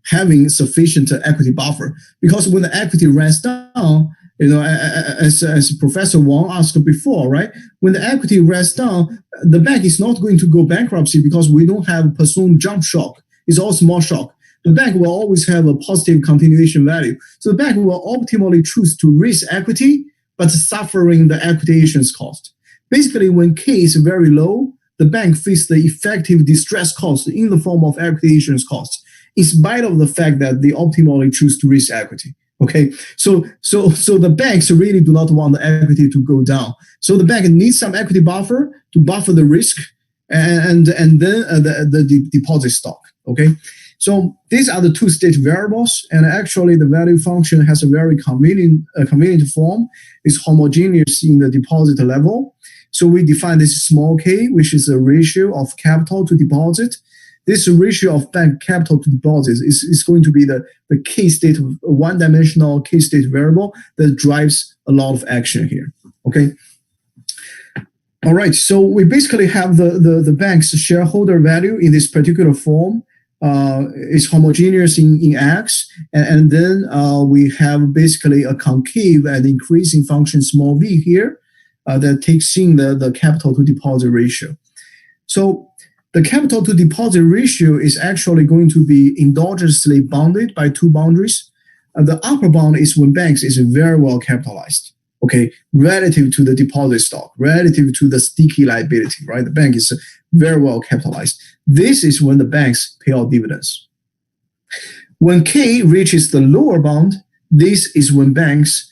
having sufficient equity buffer? Because when the equity runs down, as Professor Wang asked before, right? When the equity runs down, the bank is not going to go bankruptcy because we don't have presumed jump shock. It's all small shock. The bank will always have a positive continuation value. So the bank will optimally choose to raise equity, but suffering the equity issuance cost. Basically, when K is very low, the bank faces the effective distress cost in the form of equity issuance costs, in spite of the fact that they optimally choose to raise equity. Okay, so the banks really do not want the equity to go down. So the bank needs some equity buffer to buffer the risk, and then the deposit stock. Okay, so these are the two state variables, and actually the value function has a very convenient form. It's homogeneous in the deposit level. So we define this small k, which is a ratio of capital to deposit. This ratio of bank capital to deposits is going to be the k-state, one-dimensional k-state variable that drives a lot of action here. Okay. All right. So we basically have the bank's shareholder value in this particular form. Is homogeneous in X, and then we have basically a concave and increasing function small v here. That takes in the capital to deposit ratio. So the capital to deposit ratio is actually going to be endogenously bounded by two boundaries. The upper bound is when banks is very well capitalized, okay, relative to the deposit stock, relative to the sticky liability, right? The bank is very well capitalized. This is when the banks pay out dividends. When K reaches the lower bound, this is when banks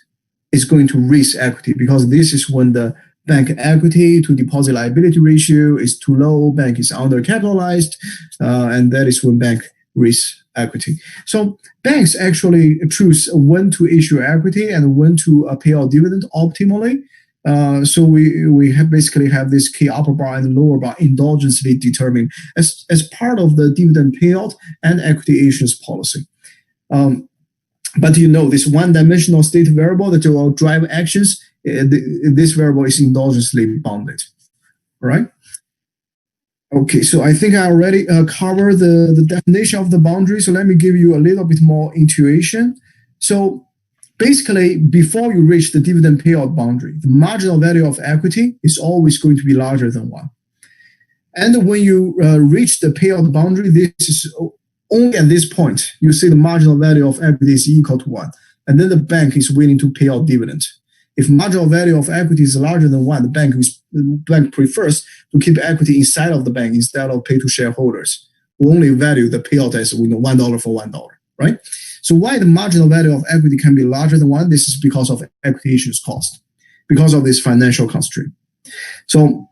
is going to raise equity, because this is when the bank equity to deposit liability ratio is too low, bank is undercapitalized, and that is when bank raise equity. So banks actually choose when to issue equity and when to pay out dividend optimally. So we basically have this K upper bar and lower bar endogenously determined as part of the dividend payout and equity issuance policy. But this one-dimensional state variable that will drive actions, this variable is endogenously bounded, all right? Okay, so I think I already covered the definition of the boundary, so let me give you a little bit more intuition. So basically, before you reach the dividend payout boundary, the marginal value of equity is always going to be larger than 1. And when you reach the payout boundary, this is only at this point, you see the marginal value of equity is equal to 1. And then the bank is willing to pay out dividend. If marginal value of equity is larger than 1, the bank prefers to keep equity inside of the bank instead of pay to shareholders, who only value the payout as $1 for $1, right? So why the marginal value of equity can be larger than 1? This is because of equity issuance cost, because of this financial constraint. So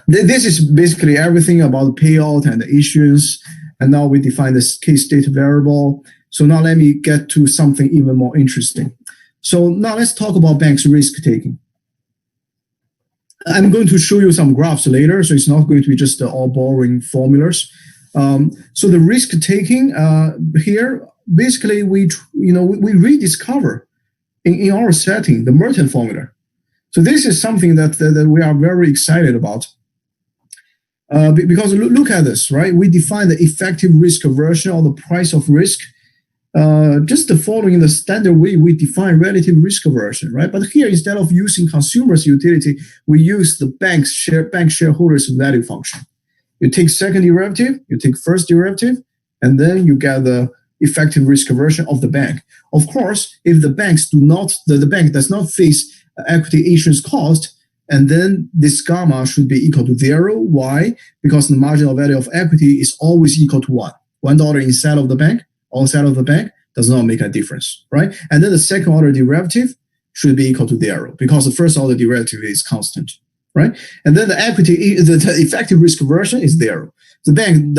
this is basically everything about payout and the issuance. And now we define this k-state variable. So now let me get to something even more interesting. So now let's talk about banks' risk taking. I'm going to show you some graphs later, so it's not going to be just all boring formulas. So the risk taking here, basically we rediscover in our setting the Merton formula. So this is something that we are very excited about. Because look at this, right? We define the effective risk aversion or the price of risk, just following the standard way we define relative risk aversion, right? But here, instead of using consumer's utility, we use the bank shareholders value function. You take second derivative, you take first derivative, and then you get the effective risk aversion of the bank. Of course, if the bank does not face equity issuance cost, and then this gamma should be equal to 0. Why? Because the marginal value of equity is always equal to 1. $1 inside of the bank, outside of the bank, does not make a difference, right? And then the second order derivative should be equal to 0 because the first order derivative is constant, right? And then the effective risk aversion is 0. The bank,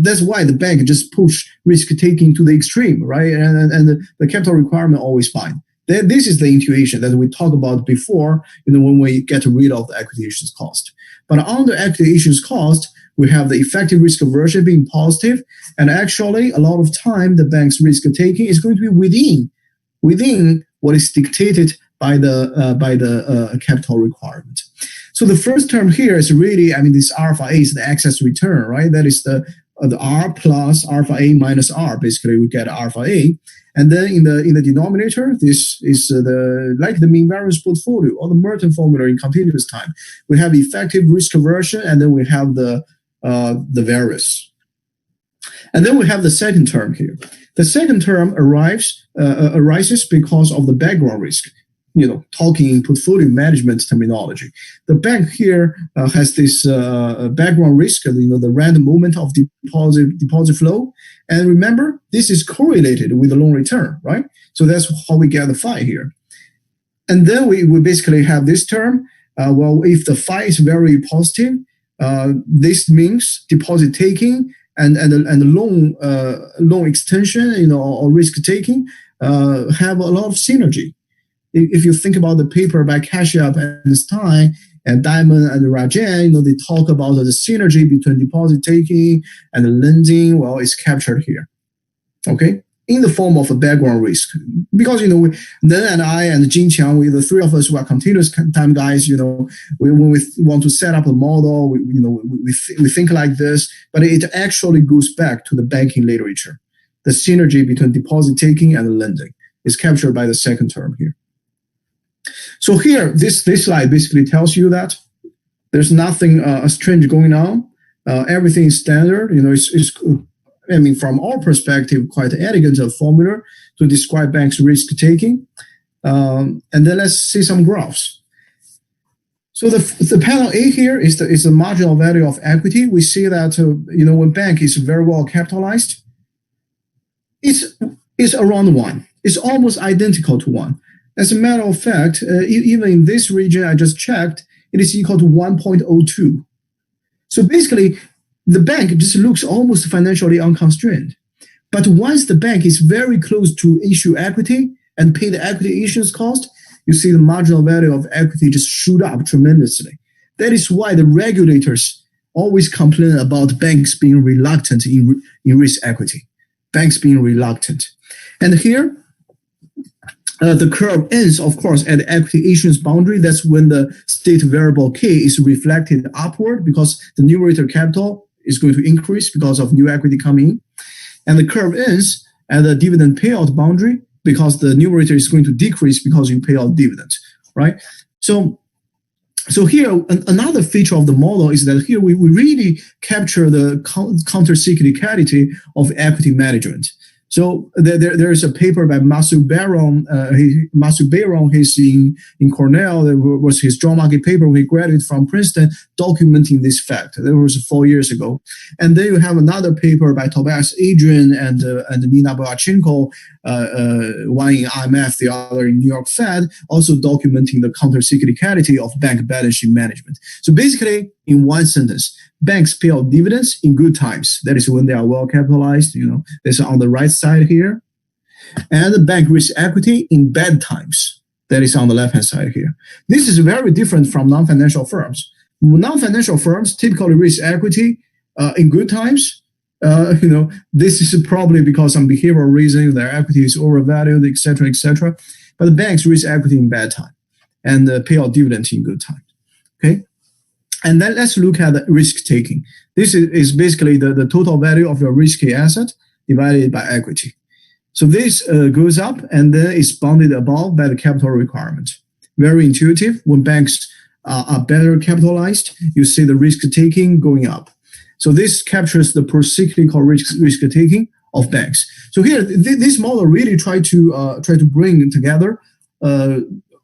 that's why the bank just push risk taking to the extreme, right? And the capital requirement always fine. This is the intuition that we talked about before, when we get rid of the equity issuance cost. But under equity issuance cost, we have the effective risk aversion being positive, and actually a lot of time the bank's risk taking is going to be within what is dictated by the capital requirement. So the first term here is really, this alpha A is the excess return, right? That is the R plus alpha A minus R. Basically, we get alpha A. And then in the denominator, this is the mean variance portfolio or the Merton formula in continuous time. We have effective risk aversion, and then we have the variance. And then we have the second term here. The second term arises because of the background risk. Talking in portfolio management terminology. The bank here has this background risk, the random movement of deposit flow. And remember, this is correlated with the loan return, right? So that's how we get the phi here. And then we basically have this term. If the phi is very positive, this means deposit taking and loan extension, or risk taking have a lot of synergy. If you think about the paper by Kashyap and Stein and Diamond and Rajan, they talk about the synergy between deposit taking and lending. Well, it's captured here, okay, in the form of a background risk. Because Nen and I and Jin Qiang, the three of us who are continuous time guys, when we want to set up a model, we think like this, but it actually goes back to the banking literature. The synergy between deposit taking and lending is captured by the second term here. So here, this slide basically tells you that there's nothing strange going on. Everything is standard. It's from our perspective, quite an elegant formula to describe banks' risk taking. And then let's see some graphs. So the panel A here is the marginal value of equity. We see that when bank is very well capitalized, it's around 1. It's almost identical to 1. As a matter of fact, even in this region I just checked, it is equal to 1.02. So basically, the bank just looks almost financially unconstrained. But once the bank is very close to issue equity and pay the equity issuance cost, you see the marginal value of equity just shoot up tremendously. That is why the regulators always complain about banks being reluctant in risk equity. Banks being reluctant. And here, the curve ends, of course, at the equity issuance boundary. That's when the state variable K is reflected upward because the numerator capital is going to increase because of new equity coming in. And the curve ends at the dividend payout boundary because the numerator is going to decrease because you pay out dividends, right? So here, another feature of the model is that here we really capture the counter-cyclicality of equity management. So there is a paper by Masoud Baron. He's in Cornell. There was his job market paper when he graduated from Princeton documenting this fact. That was 4 years ago. And then you have another paper by Tobias Adrian and Nina Boyachenko, one in IMF, the other in New York Fed, also documenting the counter-cyclicality of bank balance sheet management. So basically, in one sentence, banks pay out dividends in good times. That is when they are well capitalized. That's on the right side here. And the bank risk equity in bad times. That is on the left-hand side here. This is very different from non-financial firms. Non-financial firms typically risk equity in good times. This is probably because some behavioral reason, their equity is overvalued, etc., etc. But the banks risk equity in bad time and pay out dividends in good time. Okay. And then let's look at the risk taking. This is basically the total value of your risky asset divided by equity. So this goes up and then is bounded above by the capital requirement. Very intuitive. When banks are better capitalized, you see the risk taking going up. So this captures the pro-cyclical risk taking of banks. So here, this model really try to bring together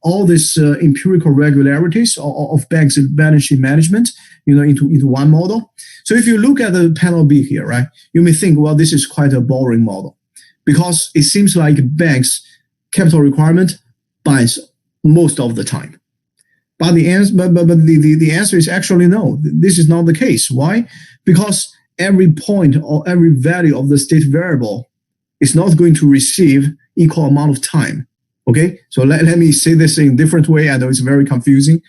all these empirical regularities of banks' balance sheet management, into one model. So if you look at the panel B here, right, you may think, well, this is quite a boring model because it seems like banks' capital requirement binds most of the time. But the answer is actually no. This is not the case. Why? Because every point or every value of the state variable is not going to receive equal amount of time. Okay, so let me say this in a different way. I know it's very confusing.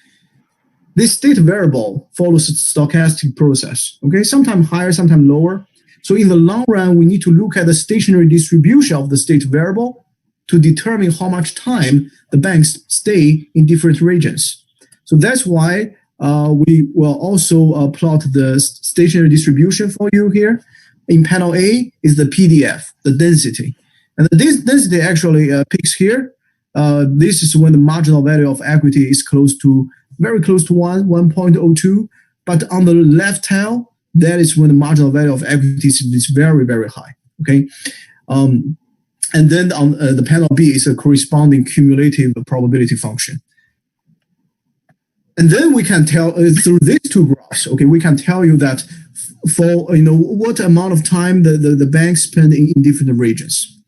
This state variable follows a stochastic process. Okay, sometimes higher, sometimes lower. So in the long run, we need to look at the stationary distribution of the state variable to determine how much time the banks stay in different regions. So that's why we will also plot the stationary distribution for you here. In panel A is the PDF, the density. And the density actually peaks here. This is when the marginal value of equity is very close to 1.02. But on the left tail, that is when the marginal value of equity is very, very high. Okay. And then on the panel B is a corresponding cumulative probability function. And then we can tell through these two graphs, okay, we can tell you that for what amount of time the banks spend in different regions.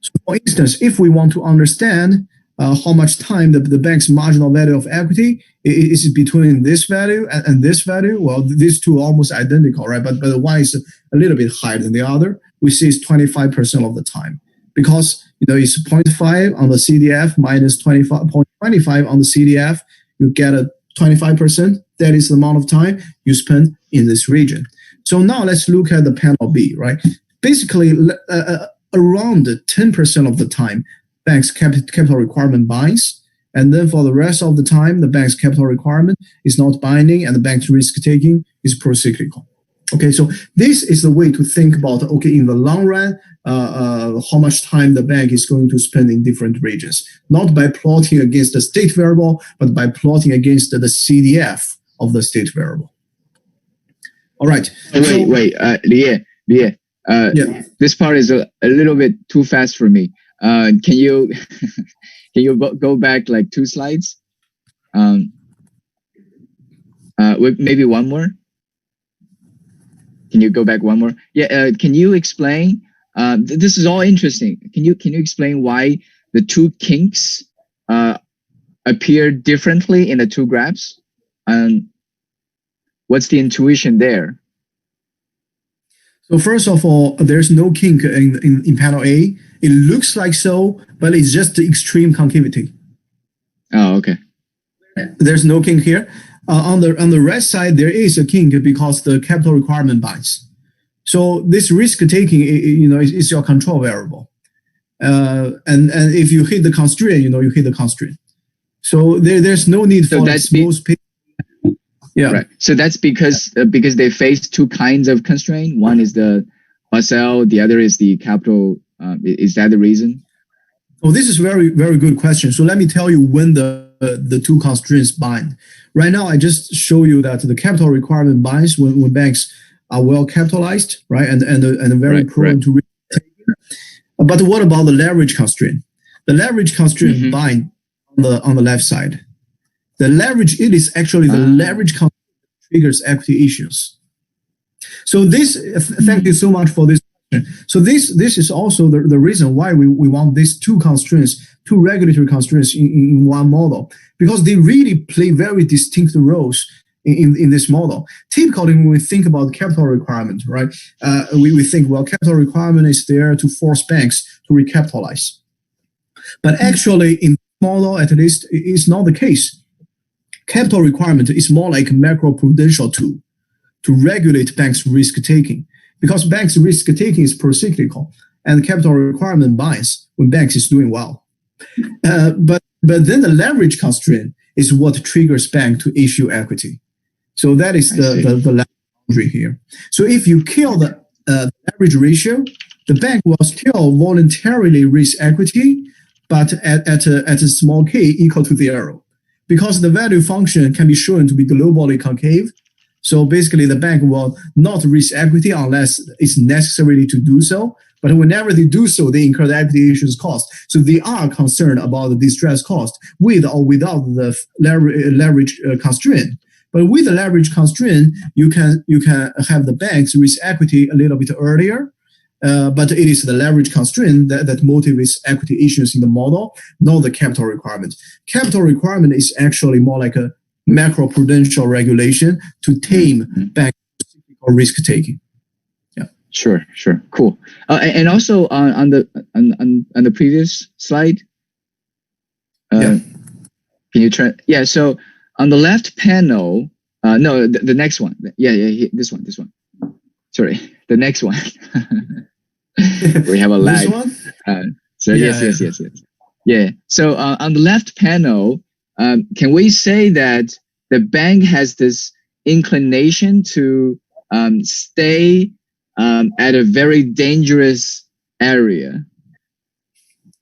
So for instance, if we want to understand how much time the bank's marginal value of equity is between this value and this value, well, these two are almost identical, right? But one is a little bit higher than the other. We see it's 25% of the time because it's 0.5 on the CDF minus 0.25 on the CDF. You get a 25%. That is the amount of time you spend in this region. So now let's look at the panel B, right? Basically, around 10% of the time, bank's capital requirement binds. And then for the rest of the time, the bank's capital requirement is not binding and the bank's risk-taking is pro-cyclical. Okay, so this is the way to think about, okay, in the long run, how much time the bank is going to spend in different regions. Not by plotting against the state variable, but by plotting against the CDF of the state variable. All right. Wait, Lie, yeah. This part is a little bit too fast for me. Can you go back like 2 slides? Maybe one more. Can you go back one more? Yeah. Can you explain? This is all interesting. Can you explain why the two kinks appear differently in the two graphs? What's the intuition there? So first of all, there's no kink in panel A. It looks like so, but it's just the extreme concavity. Oh, okay. There's no kink here. On the right side, there is a kink because the capital requirement binds. So this risk taking, is your control variable. And if you hit the constraint, you hit the constraint. So there's no need for smooth space. Yeah. Right. So that's because they face two kinds of constraint. One is the Basel, the other is the capital. Is that the reason? Oh, this is very, very good question. So let me tell you when the two constraints bind. Right now, I just show you that the capital requirement binds when banks are well capitalized, right, and very prone to risk taking. But what about the leverage constraint? The leverage constraint bind on the left side. The leverage, it is actually the leverage constraint that triggers equity issues. So this, thank you so much for this. So this is also the reason why we want these two regulatory constraints in one model, because they really play very distinct roles in this model. Typically, when we think about capital requirement, right, we think, well, capital requirement is there to force banks to recapitalize. But actually, in this model, at least, it's not the case. Capital requirement is more like a macroprudential tool to regulate banks' risk-taking. Because banks' risk-taking is pro-cyclical, and capital requirement binds when banks is doing well. But then the leverage constraint is what triggers bank to issue equity. So that is the boundary here. So if you kill the leverage ratio, the bank will still voluntarily raise equity, but at a small k equal to 0. Because the value function can be shown to be globally concave. So basically, the bank will not raise equity unless it's necessary to do so. But whenever they do so, they incur the equity issuance cost. So they are concerned about the distress cost with or without the leverage constraint. But with the leverage constraint, you can have the banks raise equity a little bit earlier. But it is the leverage constraint that motivates equity issuance in the model, not the capital requirement. Capital requirement is actually more like a macroprudential regulation to tame bank or risk taking. Yeah. Sure. Cool. And also on the previous slide. Can you try? Yeah. So on the left panel, no, the next one. Yeah. This one. Sorry, the next one. We have a lag. This one? Yes. Yeah. So on the left panel, can we say that the bank has this inclination to stay at a very dangerous area?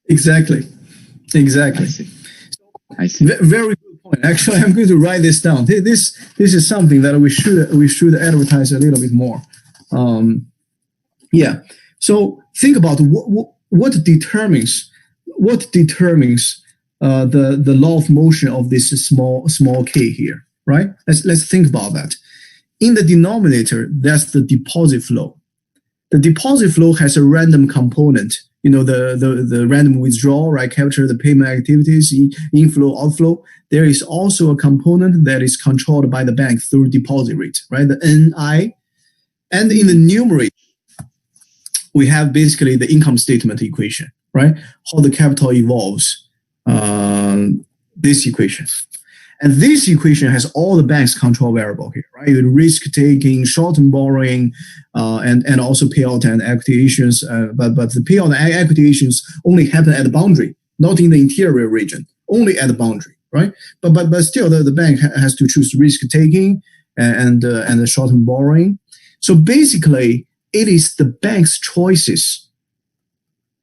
Exactly. I see. Very good point. Actually, I'm going to write this down. This is something that we should advertise a little bit more. Yeah. So think about what determines the law of motion of this small k here, right? Let's think about that. In the denominator, that's the deposit flow. The deposit flow has a random component. The random withdrawal, right? Capture the payment activities, inflow, outflow. There is also a component that is controlled by the bank through deposit rate, right? The NI. And in the numerator, we have basically the income statement equation, right? How the capital evolves, this equation. And this equation has all the bank's control variable here, right? The risk taking, short-term borrowing, and also payout and equity issuance. But the payout and equity issuance only happen at the boundary, not in the interior region, only at the boundary, right? But still, the bank has to choose risk taking and the short-term borrowing. So basically, it is the bank's choices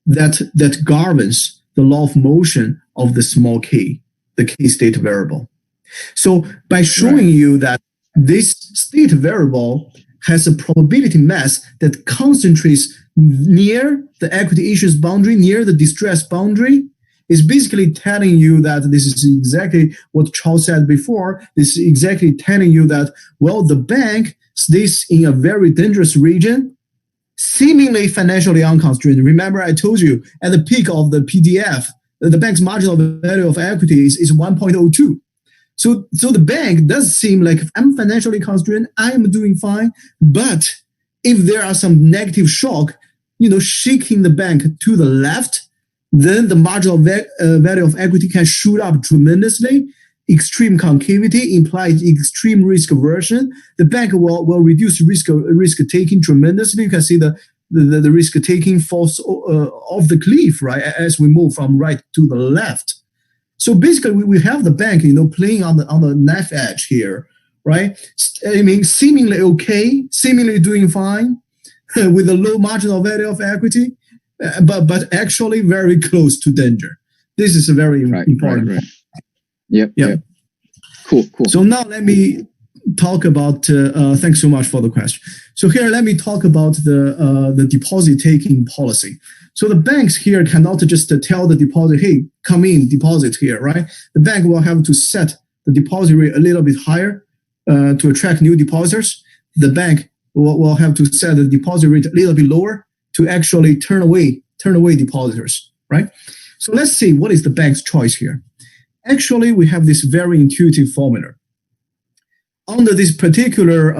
that governs the law of motion of the small k, the k state variable. So by showing you that this state variable has a probability mass that concentrates near the equity issuance boundary, near the distress boundary, is basically telling you that this is exactly what Charles said before. This is exactly telling you that, well, the bank stays in a very dangerous region, seemingly financially unconstrained. Remember, I told you at the peak of the PDF, the bank's marginal value of equity is 1.02. So the bank does seem like, if I'm financially constrained, I'm doing fine. But if there are some negative shock, shaking the bank to the left, then the marginal value of equity can shoot up tremendously. Extreme concavity implies extreme risk aversion. The bank will reduce risk taking tremendously. You can see the risk taking falls off the cliff, right, as we move from right to the left. So basically, we have the bank, playing on the knife edge here, right? I mean, seemingly okay, seemingly doing fine, with a low marginal value of equity, but actually very close to danger. This is a very important. Right. Yep. Cool. So now let me talk about. Thanks so much for the question. So here, let me talk about the deposit taking policy. So the banks here cannot just tell the deposit, hey, come in, deposit here, right? The bank will have to set the deposit rate a little bit higher to attract new depositors. The bank will have to set the deposit rate a little bit lower to actually turn away depositors, right? So let's see, what is the bank's choice here? Actually, we have this very intuitive formula. Under this particular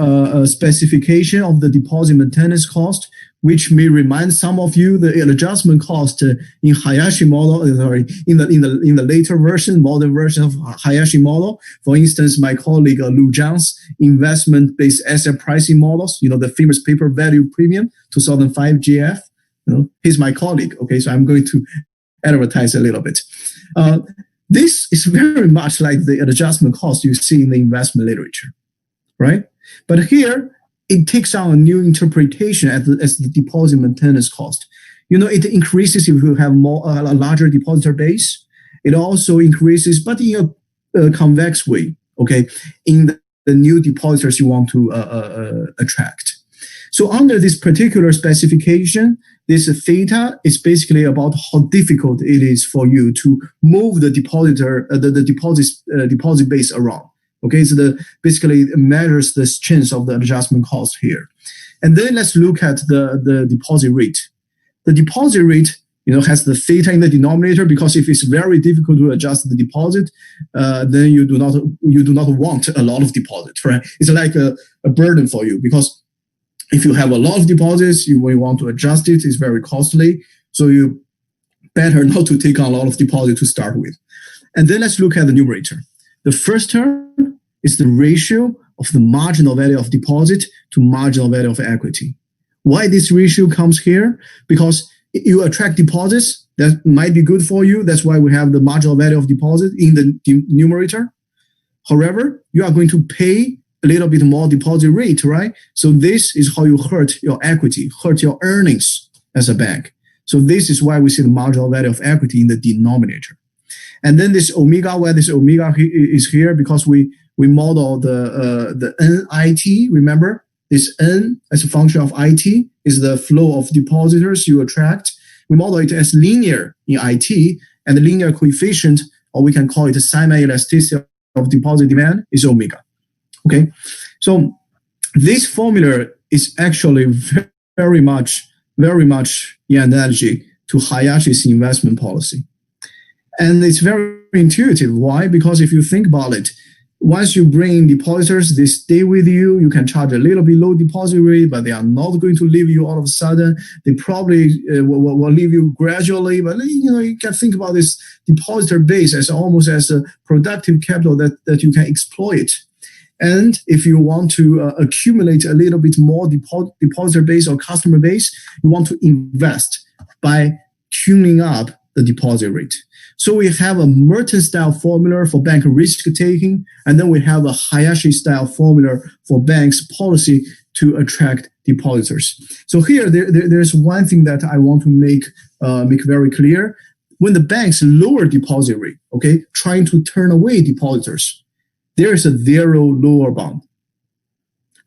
specification of the deposit maintenance cost, which may remind some of you the adjustment cost in Hayashi model, in the later version, modern version of Hayashi model. For instance, my colleague Lu Zhang's investment-based asset pricing models, the famous paper value premium, 2005 GF. He's my colleague. Okay, so I'm going to advertise a little bit. This is very much like the adjustment cost you see in the investment literature, right? But here, it takes on a new interpretation as the deposit maintenance cost. It increases if you have a larger depositor base. It also increases, but in a convex way, okay, in the new depositors you want to attract. So under this particular specification, this theta is basically about how difficult it is for you to move the deposit base around. Okay, so basically measures the strength of the adjustment cost here. And then let's look at the deposit rate. The deposit rate, has the theta in the denominator, because if it's very difficult to adjust the deposit, then you do not want a lot of deposit, right? It's like a burden for you, because if you have a lot of deposits, when you want to adjust it, it's very costly. So you better not to take on a lot of deposit to start with. And then let's look at the numerator. The first term is the ratio of the marginal value of deposit to marginal value of equity. Why this ratio comes here? Because you attract deposits that might be good for you. That's why we have the marginal value of deposit in the numerator. However, you are going to pay a little bit more deposit rate, right? So this is how you hurt your equity, hurt your earnings as a bank. So this is why we see the marginal value of equity in the denominator. And then this omega, where this omega is here because we model the NIT, remember? This N as a function of IT is the flow of depositors you attract. We model it as linear in IT, and the linear coefficient, or we can call it a semi-elasticity of deposit demand, is omega. Okay, so this formula is actually very much in analogy to Hayashi's investment policy. And it's very intuitive. Why? Because if you think about it, once you bring depositors, they stay with you. You can charge a little bit low deposit rate, but they are not going to leave you all of a sudden. They probably will leave you gradually. But you can think about this depositor base as almost as a productive capital that you can exploit. And if you want to accumulate a little bit more depositor base or customer base, you want to invest by tuning up the deposit rate. So we have a Merton-style formula for bank risk-taking, and then we have a Hayashi-style formula for banks' policy to attract depositors. So here, there's one thing that I want to make very clear. When the banks lower deposit rate, okay, trying to turn away depositors, there is a zero lower bound.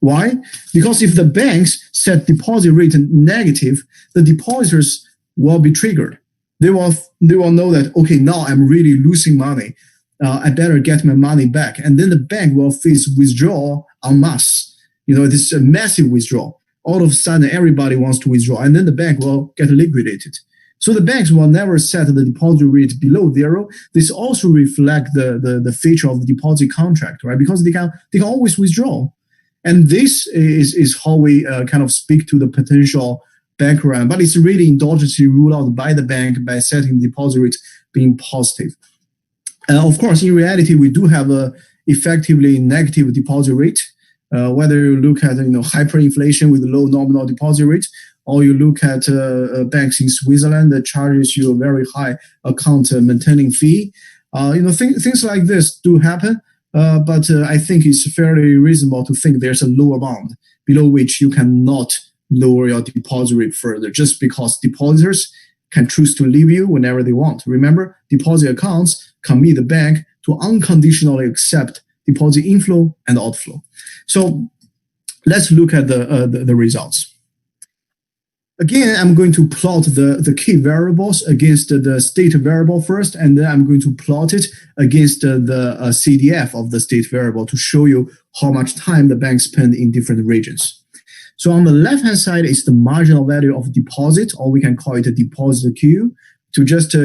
Why? Because if the banks set deposit rate negative, the depositors will be triggered. They will know that, okay, now I'm really losing money. I better get my money back. And then the bank will face withdrawal en masse. This is a massive withdrawal. All of a sudden, everybody wants to withdraw, and then the bank will get liquidated. So the banks will never set the deposit rate below zero. This also reflects the feature of the deposit contract, right? Because they can always withdraw. And this is how we kind of speak to the potential bank run, but it's really indulgently ruled out by the bank by setting the deposit rate being positive. Of course, in reality, we do have a effectively negative deposit rate. Whether you look at hyperinflation with low nominal deposit rate, or you look at banks in Switzerland that charges you a very high account maintaining fee. Things like this do happen, but I think it's fairly reasonable to think there's a lower bound below which you cannot lower your deposit rate further, just because depositors can choose to leave you whenever they want. Remember, deposit accounts commit the bank to unconditionally accept deposit inflow and outflow. So let's look at the results. Again, I'm going to plot the key variables against the state variable first, and then I'm going to plot it against the CDF of the state variable to show you how much time the bank spend in different regions. So on the left-hand side is the marginal value of deposit, or we can call it a deposit Q, to just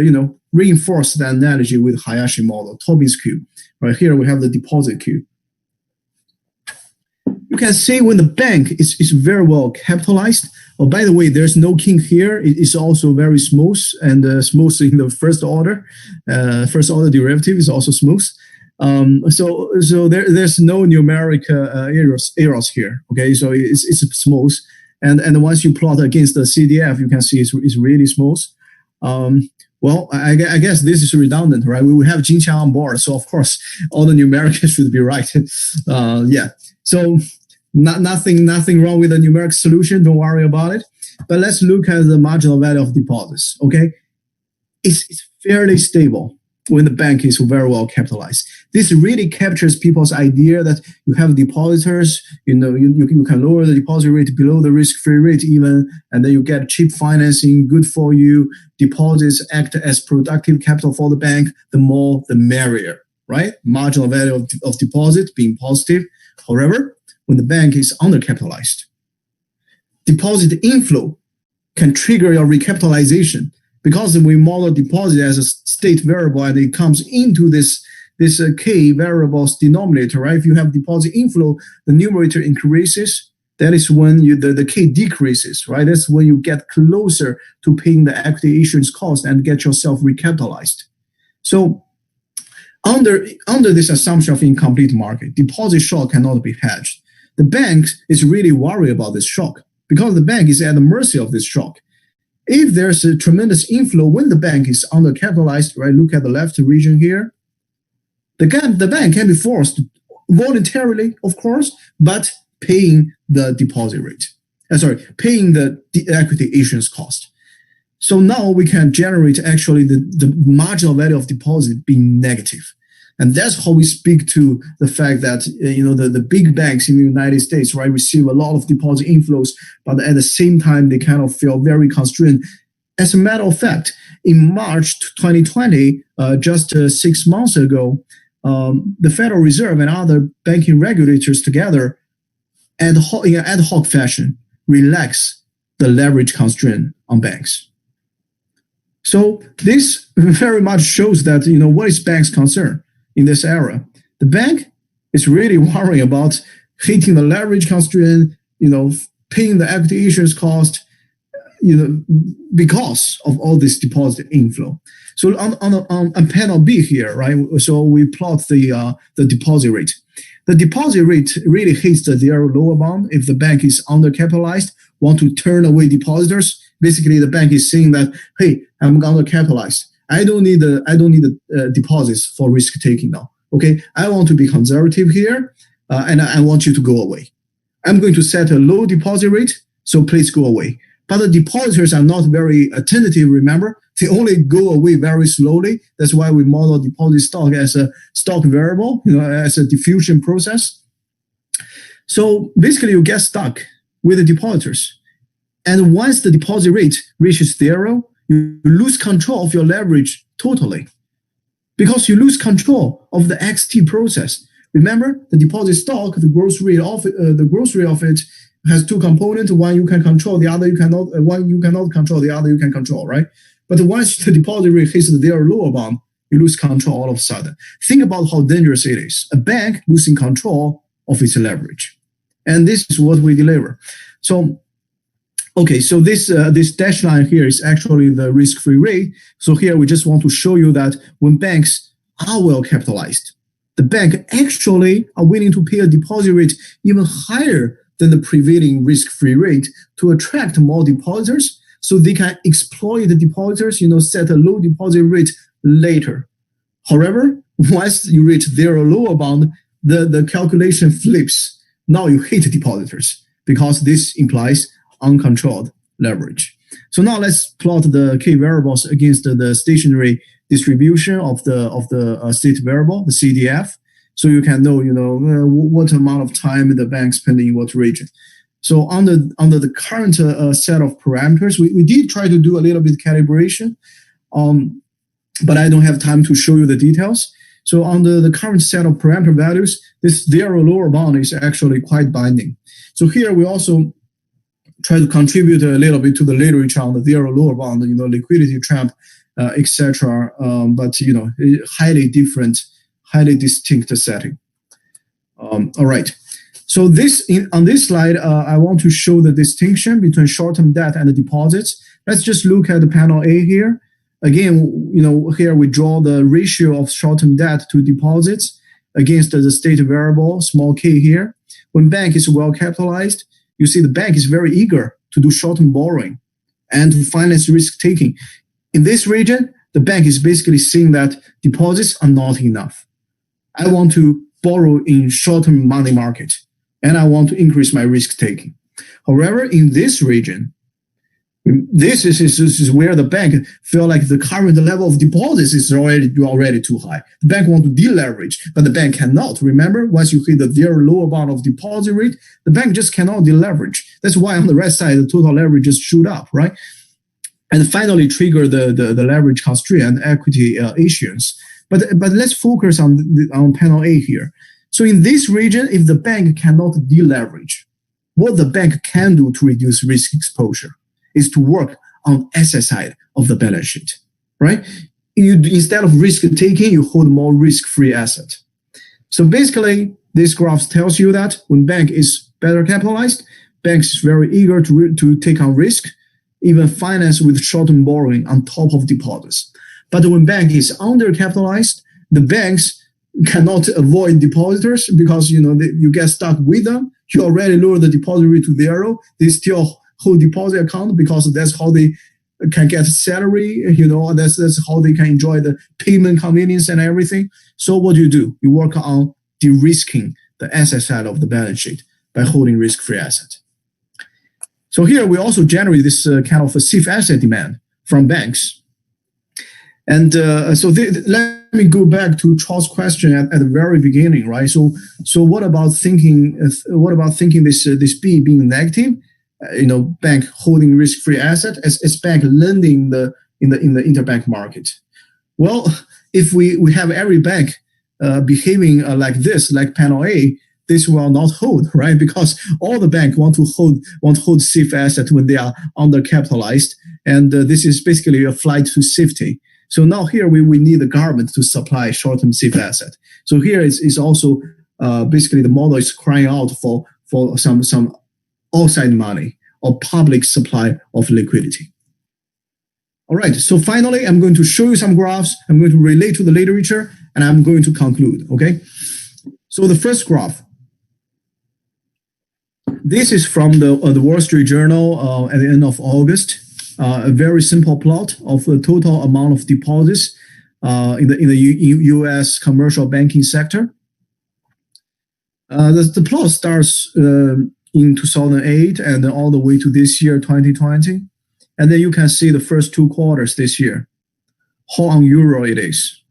reinforce the analogy with Hayashi model, Tobin's Q. Right here we have the deposit Q. You can see when the bank is very well capitalized. Oh, by the way, there's no king here. It is also very smooth, and smooth in the first order. First order derivative is also smooth. So there's no numeric errors here. Okay, so it's smooth, and once you plot against the CDF, you can see it's really smooth. Well, I guess this is redundant, right? We have Jinqiang on board, so of course all the numeric should be right. Yeah, so nothing wrong with the numeric solution. Don't worry about it. But let's look at the marginal value of deposits. Okay, it's fairly stable when the bank is very well capitalized. This really captures people's idea that you have depositors, you can lower the deposit rate below the risk-free rate even, and then you get cheap financing, good for you. Deposits act as productive capital for the bank. The more, the merrier, right? Marginal value of deposit being positive. However, when the bank is undercapitalized, deposit inflow can trigger your recapitalization. Because we model deposit as a state variable and it comes into this K variable's denominator, right? If you have deposit inflow, the numerator increases. That is when the K decreases, right? That's when you get closer to paying the equity issuance cost and get yourself recapitalized. So under this assumption of incomplete market, deposit shock cannot be hedged. The bank is really worried about this shock because the bank is at the mercy of this shock. if there's a tremendous inflow when the bank is undercapitalized, right? Look at the left region here. The bank can be forced voluntarily, of course, but paying the deposit rate. Paying the equity issuance cost. So now we can generate actually the marginal value of deposit being negative. And that's how we speak to the fact that, the big banks in the United States, right, receive a lot of deposit inflows, but at the same time, they kind of feel very constrained. As a matter of fact, in March 2020, just 6 months ago, the Federal Reserve and other banking regulators together in an ad hoc fashion relax the leverage constraint on banks. So this very much shows that, what is banks' concern in this era? The bank is really worrying about hitting the leverage constraint, paying the equity issuance cost, because of all this deposit inflow. So on panel B here, right? So we plot the deposit rate. The deposit rate really hits the zero lower bound if the bank is undercapitalized, want to turn away depositors. Basically, the bank is saying that, hey, I'm undercapitalized. I don't need the deposits for risk taking now. Okay, I want to be conservative here, and I want you to go away. I'm going to set a low deposit rate, so please go away. But the depositors are not very attentive, remember? They only go away very slowly. That's why we model deposit stock as a stock variable, as a diffusion process. So basically, you get stuck with the depositors. And once the deposit rate reaches zero, you lose control of your leverage totally. Because you lose control of the XT process. Remember, the deposit stock, the growth rate of it has two components. One you can control, the other you cannot. One you cannot control, the other you can control, right? But once the deposit rate hits the zero lower bound, you lose control all of a sudden. Think about how dangerous it is. A bank losing control of its leverage. And this is what we deliver. So, okay, so this dashed line here is actually the risk-free rate. So here we just want to show you that when banks are well capitalized, the bank actually are willing to pay a deposit rate even higher than the prevailing risk-free rate to attract more depositors, so they can exploit the depositors, set a low deposit rate later. However, once you reach zero lower bound, the calculation flips. Now you hate depositors because this implies uncontrolled leverage. So now let's plot the key variables against the stationary distribution of the state variable, the CDF, so you can know, what amount of time the bank spent in what region. So under the current set of parameters, we did try to do a little bit calibration, but I don't have time to show you the details. So under the current set of parameter values, this zero lower bound is actually quite binding. So here we also try to contribute a little bit to the literature on the zero lower bound, liquidity trap, etc. But highly different, highly distinct setting. All right. So on this slide, I want to show the distinction between short-term debt and the deposits. Let's just look at the panel A here. Again, here we draw the ratio of short-term debt to deposits against the state variable, small k here. When bank is well capitalized, you see the bank is very eager to do short-term borrowing and to finance risk-taking. In this region, the bank is basically saying that deposits are not enough. I want to borrow in short-term money market, and I want to increase my risk-taking. However, in this region, this is where the bank feel like the current level of deposits is already too high. The bank want to deleverage, but the bank cannot. Remember, once you hit the very lower bound of deposit rate, the bank just cannot deleverage. That's why on the right side, the total leverage just shoot up, right? And finally trigger the leverage constraint and equity issuance. But let's focus on panel A here. So in this region, if the bank cannot deleverage, what the bank can do to reduce risk exposure is to work on asset side of the balance sheet, right? Instead of risk taking, you hold more risk-free asset. So basically, this graph tells you that when bank is better capitalized, banks is very eager to take on risk, even finance with short-term borrowing on top of deposits. But when bank is undercapitalized, the banks cannot avoid depositors because you get stuck with them. You already lower the deposit rate to zero. They still hold deposit account because that's how they can get salary, that's how they can enjoy the payment convenience and everything. So what do? You work on de-risking the asset side of the balance sheet by holding risk-free asset. So here we also generate this kind of a safe asset demand from banks. And let me go back to Charles' question at the very beginning, right? So what about thinking this B being negative? Bank holding risk-free asset as bank lending in the interbank market. Well, if we have every bank behaving like this, like panel A, this will not hold, right? Because all the bank want to hold safe asset when they are undercapitalized, and this is basically a flight to safety. So now here we need the government to supply short-term safe asset. So here is also basically the model is crying out for some outside money or public supply of liquidity. All right, so finally, I'm going to show you some graphs. I'm going to relate to the literature, and I'm going to conclude, okay? So the first graph. This is from the Wall Street Journal at the end of August. A very simple plot of the total amount of deposits in the U.S. commercial banking sector. The plot starts in 2008 and then all the way to this year, 2020. And then you can see the first 2 quarters this year, how unusual it is.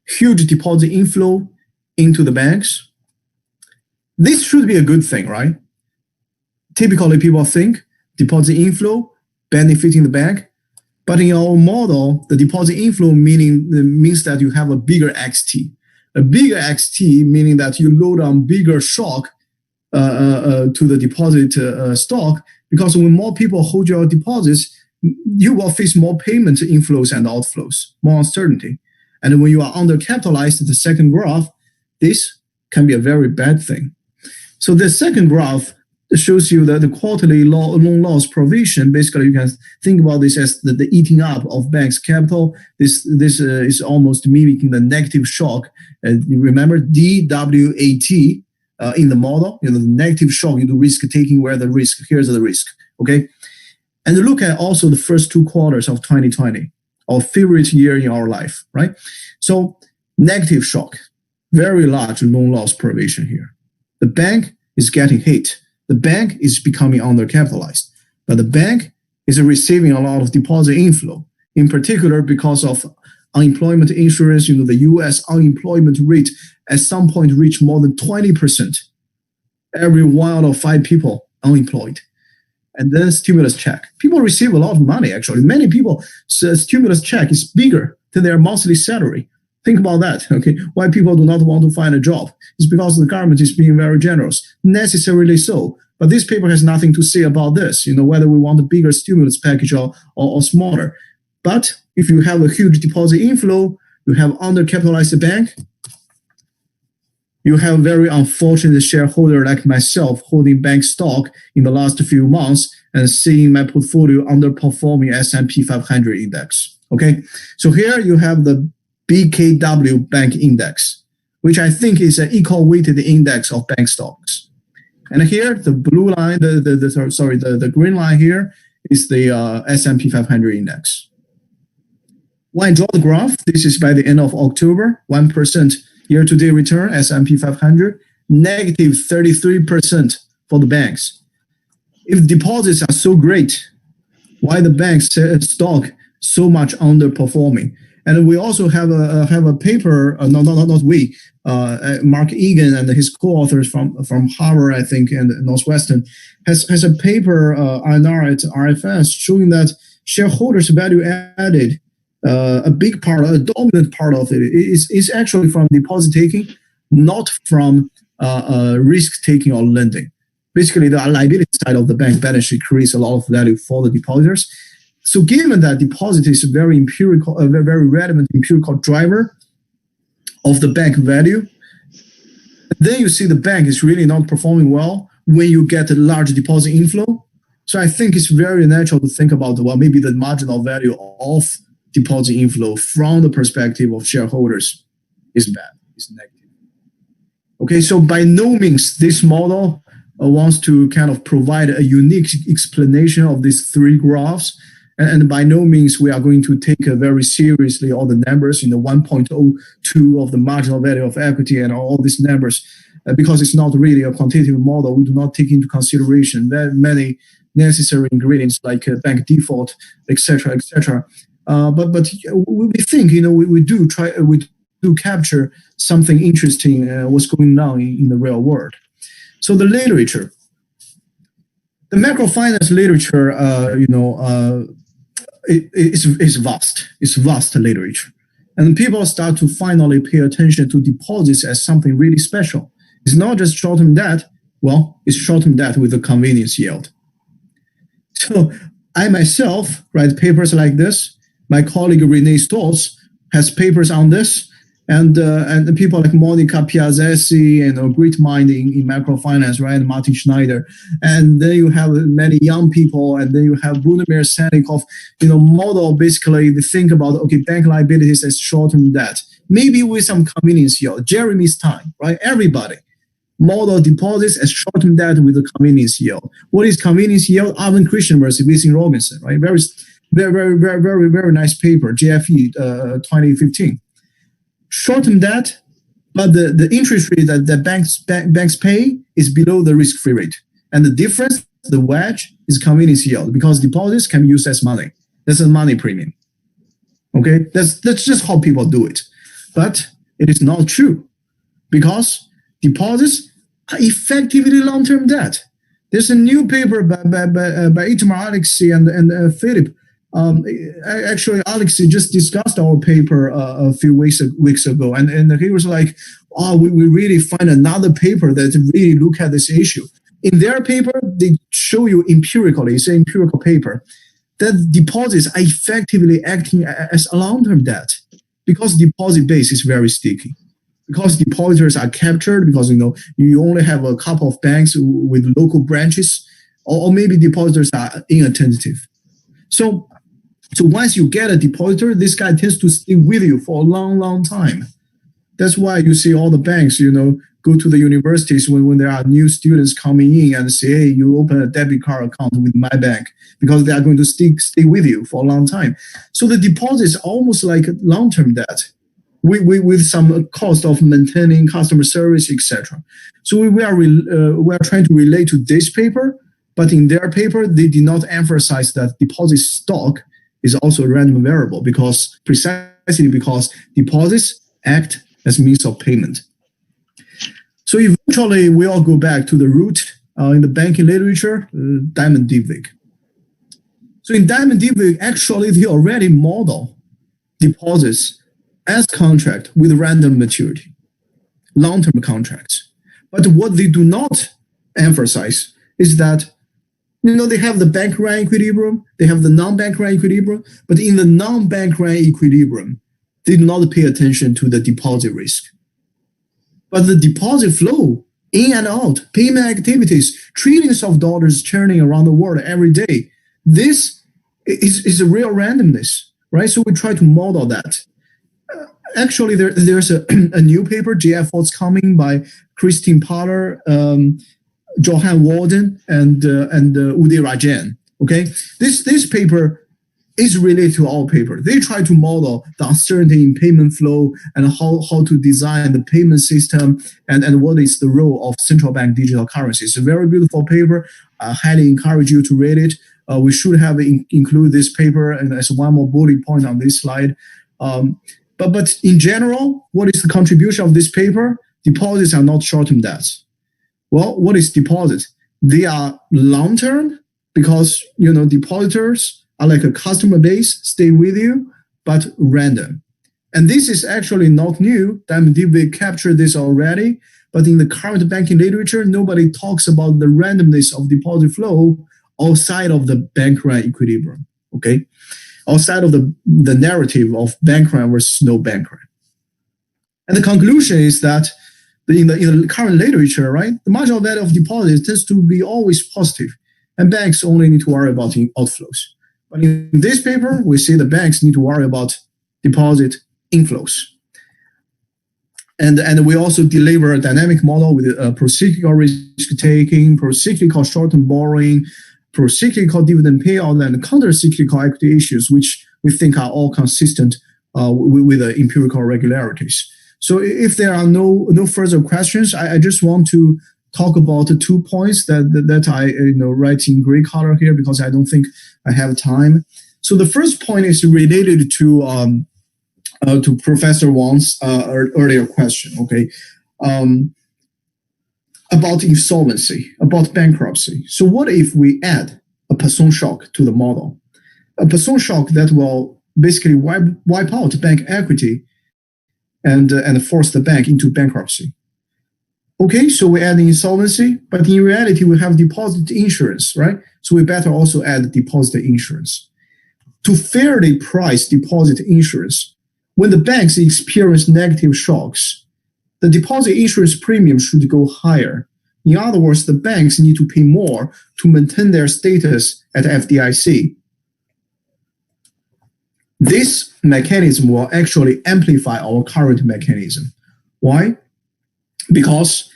Huge deposit inflow into the banks. This should be a good thing, right? Typically, people think deposit inflow benefiting the bank. But in our model, the deposit inflow means that you have a bigger XT. A bigger XT meaning that you load on bigger shock to the deposit stock, because when more people hold your deposits, you will face more payment inflows and outflows, more uncertainty. And when you are undercapitalized, the second graph, this can be a very bad thing. So the second graph shows you that the quarterly loan loss provision. Basically, you can think about this as the eating up of banks' capital. This is almost mimicking the negative shock. You remember DWAT in the model. The negative shock, you do risk taking where the risk. Here's the risk. Okay, and look at also the first 2 quarters of 2020, our favorite year in our life, right? So negative shock, very large loan loss provision here. The bank is getting hit. The bank is becoming undercapitalized, but the bank is receiving a lot of deposit inflow, in particular because of unemployment insurance. The U.S. unemployment rate at some point reached more than 20%. Every 1 out of 5 people unemployed. And then stimulus check. People receive a lot of money, actually. Many people, stimulus check is bigger than their monthly salary. Think about that, okay? Why people do not want to find a job? It's because the government is being very generous, necessarily so. But this paper has nothing to say about this, whether we want a bigger stimulus package or smaller. But if you have a huge deposit inflow, you have undercapitalized bank, you have very unfortunate shareholder like myself holding bank stock in the last few months and seeing my portfolio underperforming S&P 500 index, okay? So here you have the BKW Bank Index, which I think is an equal-weighted index of bank stocks. And here, the blue line, the green line here is the S&P 500 index. When I draw the graph, this is by the end of October, 1% year-to-date return, S&P 500, negative 33% for the banks. If deposits are so great, why the banks stock so much underperforming? And we also have a paper, not we, Mark Egan and his co-authors from Harvard, I think, and Northwestern, has a paper, INR at RFS, showing that shareholders' value added, a big part, a dominant part of it is actually from deposit taking, not from risk taking or lending. Basically, the liability side of the bank balance sheet creates a lot of value for the depositors. So given that deposit is a very relevant empirical driver of the bank value, then you see the bank is really not performing well when you get a large deposit inflow. So I think it's very natural to think about, maybe the marginal value of deposit inflow from the perspective of shareholders is bad, is negative. Okay, so by no means this model wants to kind of provide a unique explanation of these 3 graphs. And by no means we are going to take very seriously all the numbers, 1.02 of the marginal value of equity and all these numbers, because it's not really a quantitative model. We do not take into consideration very many necessary ingredients like bank default, etc., etc. But we think, we do capture something interesting, what's going on in the real world. So the literature, the macrofinance literature, it's vast. It's vast literature, and people start to finally pay attention to deposits as something really special. It's not just short-term debt. Well, it's short-term debt with a convenience yield. So I myself write papers like this. My colleague Renee Stoltz has papers on this, and the people like Monica Piazzesi and a great mind in macrofinance, right? Martin Schneider, and then you have many young people, and then you have Brunimir Sannikov, model basically they think about bank liabilities as short-term debt, maybe with some convenience yield. Jeremy Stein, right? Everybody model deposits as short-term debt with a convenience yield. What is convenience yield? Arvin Krishnamurthy, Vincent Robinson, right? Very, very, very, very, very nice paper, GFE 2015. Short-term debt, but the interest rate that the banks pay is below the risk-free rate. And the difference, the wedge, is convenience yield, because deposits can be used as money. That's a money premium. Okay, that's just how people do it. But it is not true, because deposits are effectively long-term debt. There's a new paper by Itamar Alexei and Philip. Actually, Alexei just discussed our paper a few weeks ago, and he was like, we really find another paper that really look at this issue. In their paper, they show you empirically, it's an empirical paper, that deposits are effectively acting as a long-term debt, because deposit base is very sticky. Because depositors are captured, because you only have a couple of banks with local branches, or maybe depositors are inattentive. So once you get a depositor, this guy tends to stay with you for a long, long time. That's why you see all the banks, go to the universities when there are new students coming in and say, hey, you open a debit card account with my bank, because they are going to stay with you for a long time. So the deposit is almost like long-term debt with some cost of maintaining customer service, etc. So we are trying to relate to this paper, but in their paper, they did not emphasize that deposit stock is also a random variable, precisely because deposits act as means of payment. So eventually, we all go back to the root in the banking literature, Diamond Dybvig. So in Diamond Dybvig, actually, they already model deposits as contract with random maturity, long-term contracts. But what they do not emphasize is that they have the bank run equilibrium, they have the non-bank run equilibrium, but in the non-bank run equilibrium, they do not pay attention to the deposit risk. But the deposit flow, in and out, payment activities, trillions of dollars churning around the world every day, this is a real randomness, right? So we try to model that. Actually, there's a new paper, GF forthcoming by Christine Potter, Johan Walden, and Uday Rajan. Okay, this paper is related to our paper. They try to model the uncertainty in payment flow and how to design the payment system and what is the role of central bank digital currencies. It's a very beautiful paper. I highly encourage you to read it. We should have include this paper and as one more bullet point on this slide. But in general, what is the contribution of this paper? Deposits are not short-term debts. Well, what is deposit? They are long-term because, depositors are like a customer base, stay with you, but random. And this is actually not new. Diamond Dybvig captured this already, but in the current banking literature, nobody talks about the randomness of deposit flow outside of the bank run equilibrium, okay? Outside of the narrative of bank run versus no bank run. And the conclusion is that in the current literature, right, the marginal value of deposits tends to be always positive, and banks only need to worry about outflows. But in this paper, we see the banks need to worry about deposit inflows. And we also deliver a dynamic model with procyclical risk taking, procyclical short-term borrowing, pro-cyclical dividend payout and counter-cyclical equity issues, which we think are all consistent with the empirical regularities. So if there are no further questions, I just want to talk about the 2 points that I write in gray color here because I don't think I have time. So the first point is related to Professor Wang's earlier question. Okay, about insolvency, about bankruptcy. So what if we add a person shock to the model? A person shock that will basically wipe out bank equity and force the bank into bankruptcy. Okay, so we add insolvency, but in reality, we have deposit insurance, right? So we better also add deposit insurance. To fairly price deposit insurance, when the banks experience negative shocks, the deposit insurance premium should go higher. In other words, the banks need to pay more to maintain their status at FDIC. This mechanism will actually amplify our current mechanism. Why? Because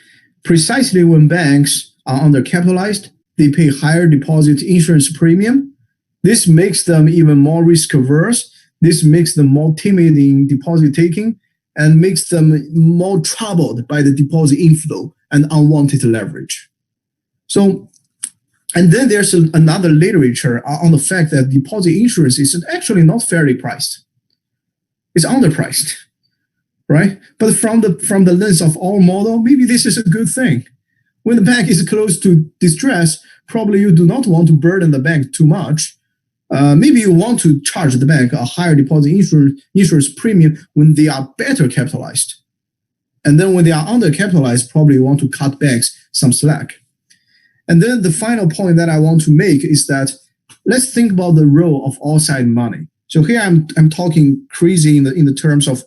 precisely when banks are undercapitalized, they pay higher deposit insurance premium. This makes them even more risk averse. This makes them more timid in deposit taking and makes them more troubled by the deposit inflow and unwanted leverage. So, and then there's another literature on the fact that deposit insurance is actually not fairly priced. It's underpriced, right? But from the lens of our model, maybe this is a good thing. When the bank is close to distress, probably you do not want to burden the bank too much. Maybe you want to charge the bank a higher deposit insurance premium when they are better capitalized. And then when they are undercapitalized, probably you want to cut banks some slack. And then the final point that I want to make is that let's think about the role of outside money. So here I'm talking crazy in the terms of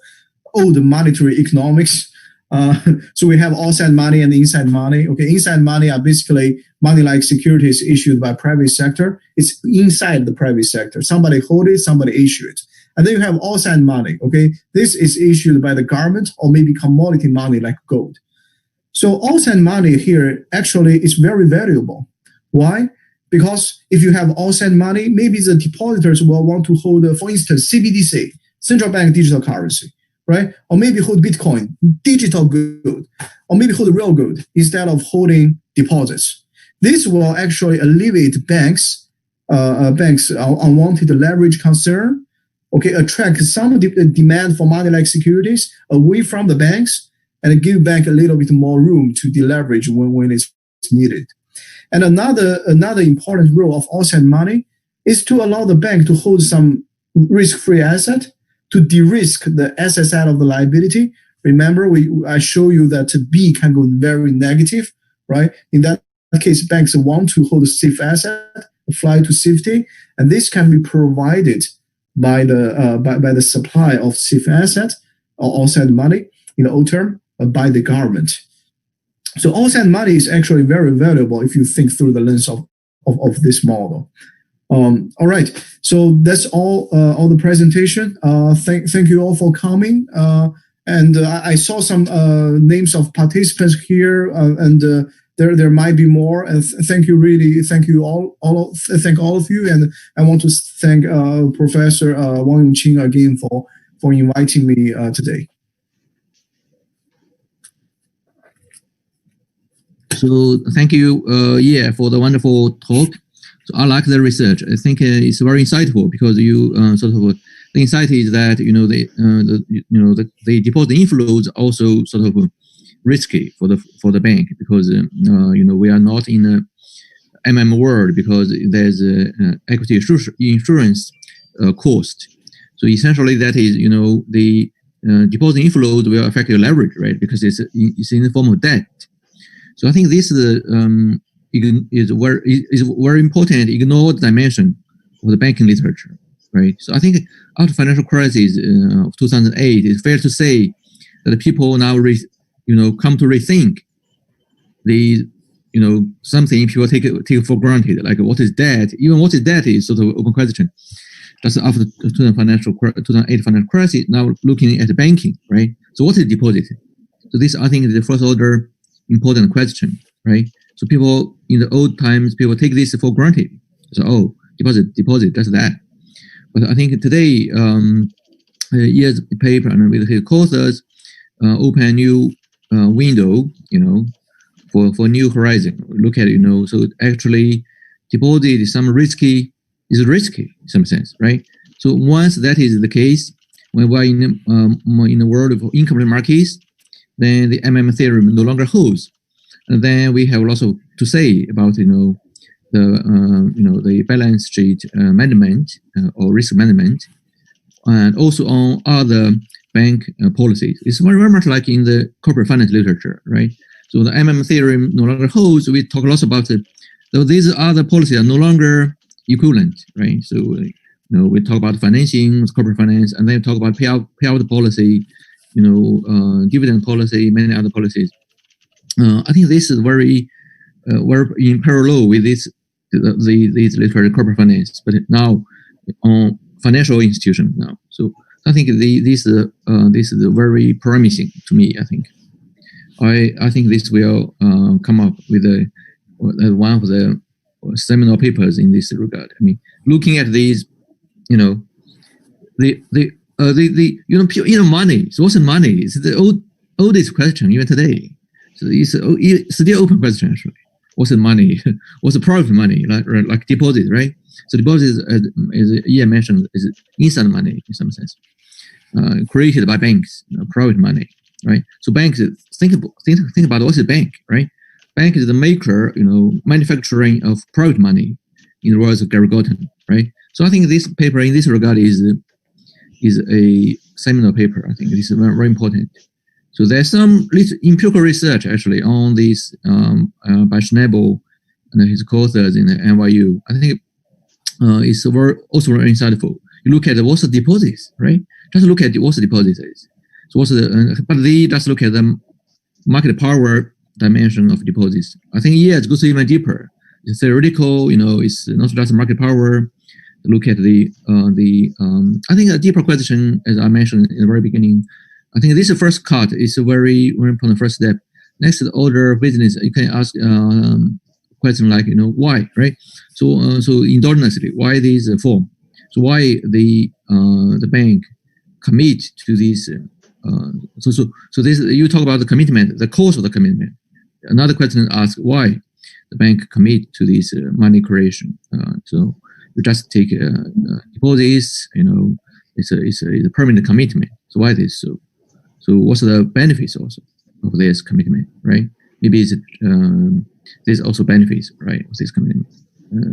old monetary economics. So we have outside money and inside money. Okay, inside money are basically money-like securities issued by private sector. It's inside the private sector. Somebody hold it, somebody issue it. And then you have outside money. Okay, this is issued by the government or maybe commodity money like gold. So outside money here actually is very valuable. Why? Because if you have outside money, maybe the depositors will want to hold, for instance, CBDC, central bank digital currency, right? Or maybe hold Bitcoin, digital good, or maybe hold real good instead of holding deposits. This will actually alleviate banks' unwanted leverage concern, okay, attract some demand for money-like securities away from the banks, and give bank a little bit more room to deleverage when it's needed. And another important role of outside money is to allow the bank to hold some risk-free asset to de-risk the asset side of the liability. Remember, I show you that B can go very negative, right? In that case, banks want to hold a safe asset, fly to safety, and this can be provided by the supply of safe asset or outside money in the old term by the government. So outside money is actually very valuable if you think through the lens of this model. All right, so that's all the presentation. Thank you all for coming. And I saw some names of participants here, and there might be more. And thank you all of you. And I want to thank Professor Wang Yongqing again for inviting me today. So thank you, for the wonderful talk. So I like the research. I think it's very insightful because you the insight is that the deposit inflows also sort of risky for the bank because we are not in a MM world because there's equity insurance cost. So essentially that is the deposit inflows will affect your leverage, right? Because it's in the form of debt. So I think this is very important, ignored dimension of the banking literature, right? So I think after financial crisis of 2008, it's fair to say that people now come to rethink the something people take for granted, like what is debt. Even what is debt is sort of open question. That's after the 2008 financial crisis. Now looking at banking, right? So what is deposit? So this I think is the first order important question, right? So people in the old times, people take this for granted. So deposit, just that. But I think today, year's paper and with his co-authors open a new window, for new horizon. Look at so actually deposit is risky in some sense, right? So once that is the case, when we're in the world of income markets, then the MM theorem no longer holds. And then we have lots to say about the balance sheet management or risk management, and also on other bank policies. It's very much like in the corporate finance literature, right? So the MM theorem no longer holds. We talk lots about it. So these other policies are no longer equivalent, right? So we talk about financing, corporate finance, and then talk about payout policy, dividend policy, many other policies. I think this is very in parallel with these literature, corporate finance, but now on financial institutions now. So I think this is very promising to me. I think this will come up with one of the seminal papers in this regard. I mean, looking at these, money. So what's money? It's the oldest question even today. So it's still open question actually. What's the money? What's the private money? Like deposit, right? So deposit, as Ian mentioned, is inside money in some sense, created by banks, private money, right? So banks think about what's a bank, right? Bank is the maker, manufacturing of private money, in the words of Gary Gorton, right? So I think this paper in this regard is a seminal paper. I think this is very, very important. So there's some empirical research actually on this by Schnabel and his co-authors in the NYU. I think it's also very insightful. You look at what's the deposits, right? Just look at what's the deposits is. So but they just look at the market power dimension of deposits. I think it goes even deeper. It's theoretical, it's not just market power. Look at I think a deeper question, as I mentioned in the very beginning. I think this first cut is a very, very important first step. Next to the order of business, you can ask question like, why, right? So endogenously, why this form? So why the bank commit to this? So this, you talk about the commitment, the cost of the commitment. Another question asks why the bank commit to this money creation. So you just take deposits, it's a permanent commitment. So why this? So what's the benefits also of this commitment, right? Maybe there's also benefits, right, of this commitment.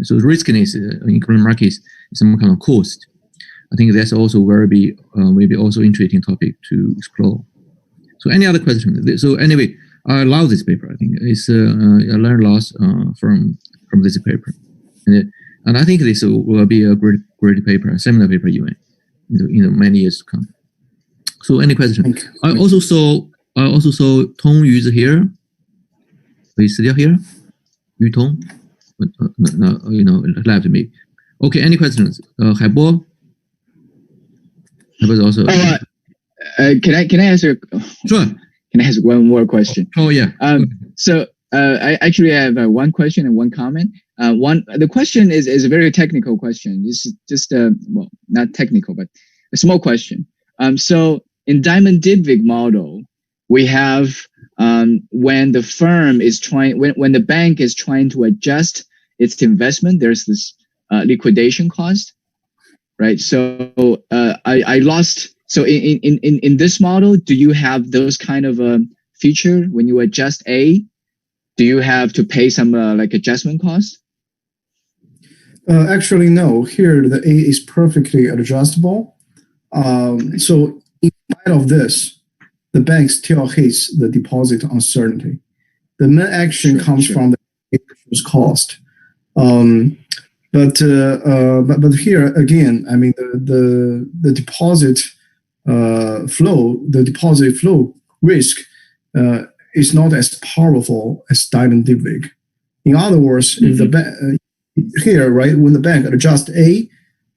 So the riskiness in current markets is some kind of cost. I think that's also maybe also interesting topic to explore. So any other questions? So anyway, I love this paper. I think it's I learned a lot from this paper, and I think this will be a great paper, a seminar paper even in many years to come. So any questions? I also saw Tong Yu's here. Is still here? Yu Tong? No, left me. Okay, any questions? Haibo? Haibo also. Can I ask you? Sure. Can I ask one more question? Oh yeah. So I actually have one question and one comment. The question is a very technical question. It's just well, not technical, but a small question. So in Diamond-Dybvig model, we have when the bank is trying to adjust its investment, there's this liquidation cost, right? So I lost. So in this model, do you have those kind of feature when you adjust A? Do you have to pay some like adjustment cost? Actually, no. Here, the A is perfectly adjustable. So in spite of this, the bank still hits the deposit uncertainty. The main action comes from the interest cost. But here again, I mean the deposit flow risk is not as powerful as Diamond-Dybvig. In other words, if the here, right, when the bank adjusts A,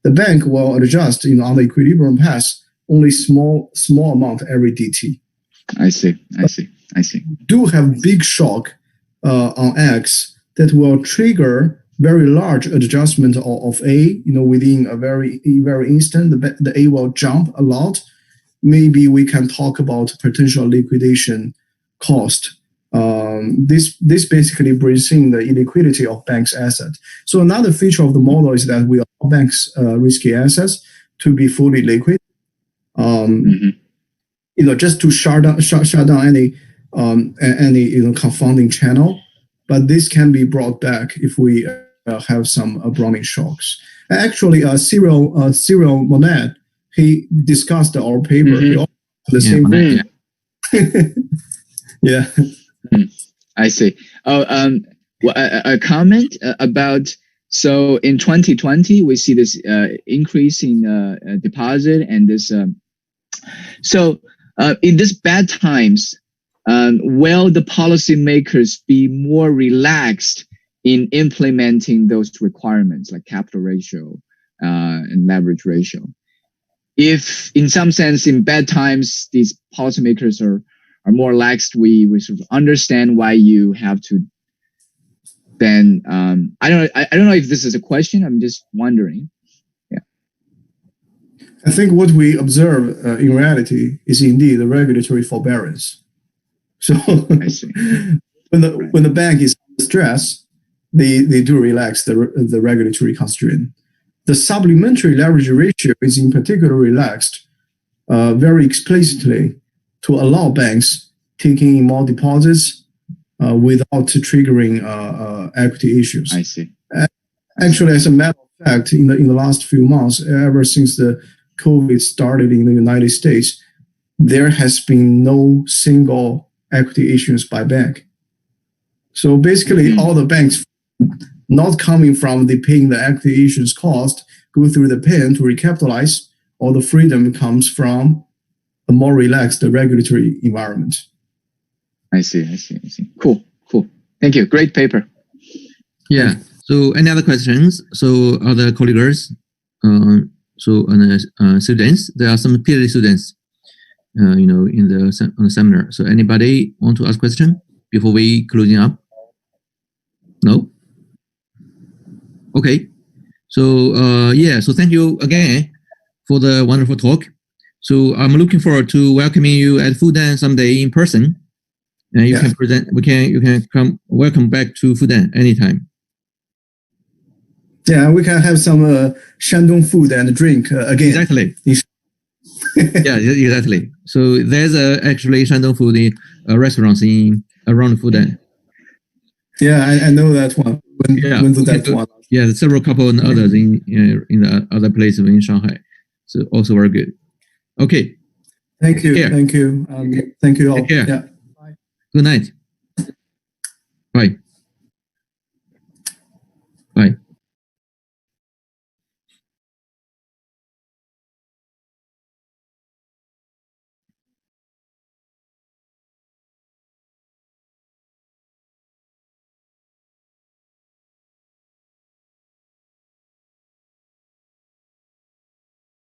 the bank will adjust, on the equilibrium path, only small amount every DT. I see. Do have big shock on X that will trigger very large adjustment of A, within a very instant, the A will jump a lot. Maybe we can talk about potential liquidation cost. This basically brings in the illiquidity of banks' assets. So another feature of the model is that we allow banks' risky assets to be fully liquid. Just to shut down any confounding channel. But this can be brought back if we have some Browning shocks. Actually, Cyril Monet, he discussed our paper. He also the same thing. Yeah. I see. A comment about, so in 2020, we see this increase in deposit and this. So in these bad times, will the policymakers be more relaxed in implementing those requirements like capital ratio and leverage ratio? If in some sense in bad times these policymakers are more relaxed, we sort of understand why you have to. Then I don't know if this is a question. I'm just wondering. Yeah. I think what we observe in reality is indeed the regulatory forbearance. So I see. when the bank is under stress, they do relax the regulatory constraint. The supplementary leverage ratio is in particular relaxed very explicitly to allow banks taking in more deposits without triggering equity issues. I see. Actually, as a matter of fact, in the last few months, ever since the COVID started in the United States, there has been no single equity issuance by bank. So basically, all the banks not coming from the paying the equity issuance cost go through the pain to recapitalize. All the freedom comes from a more relaxed regulatory environment. I see. Cool. Thank you. Great paper. Yeah. So any other questions? So other colleagues, students, there are some PhD students, in the seminar. So anybody want to ask question before we closing up? No? Okay. So so thank you again for the wonderful talk. So I'm looking forward to welcoming you at Fudan someday in person. And you can present. You can come. Welcome back to Fudan anytime. Yeah, we can have some Shandong food and drink again. Exactly. Yeah, exactly. So there's actually Shandong food restaurants around Fudan. Yeah, I know that one. Went to that one. Yeah, several couple and others in the other places in Shanghai. So also very good. Okay. Thank you. Thank you. Thank you all. Take care. Yeah. Good night. Bye.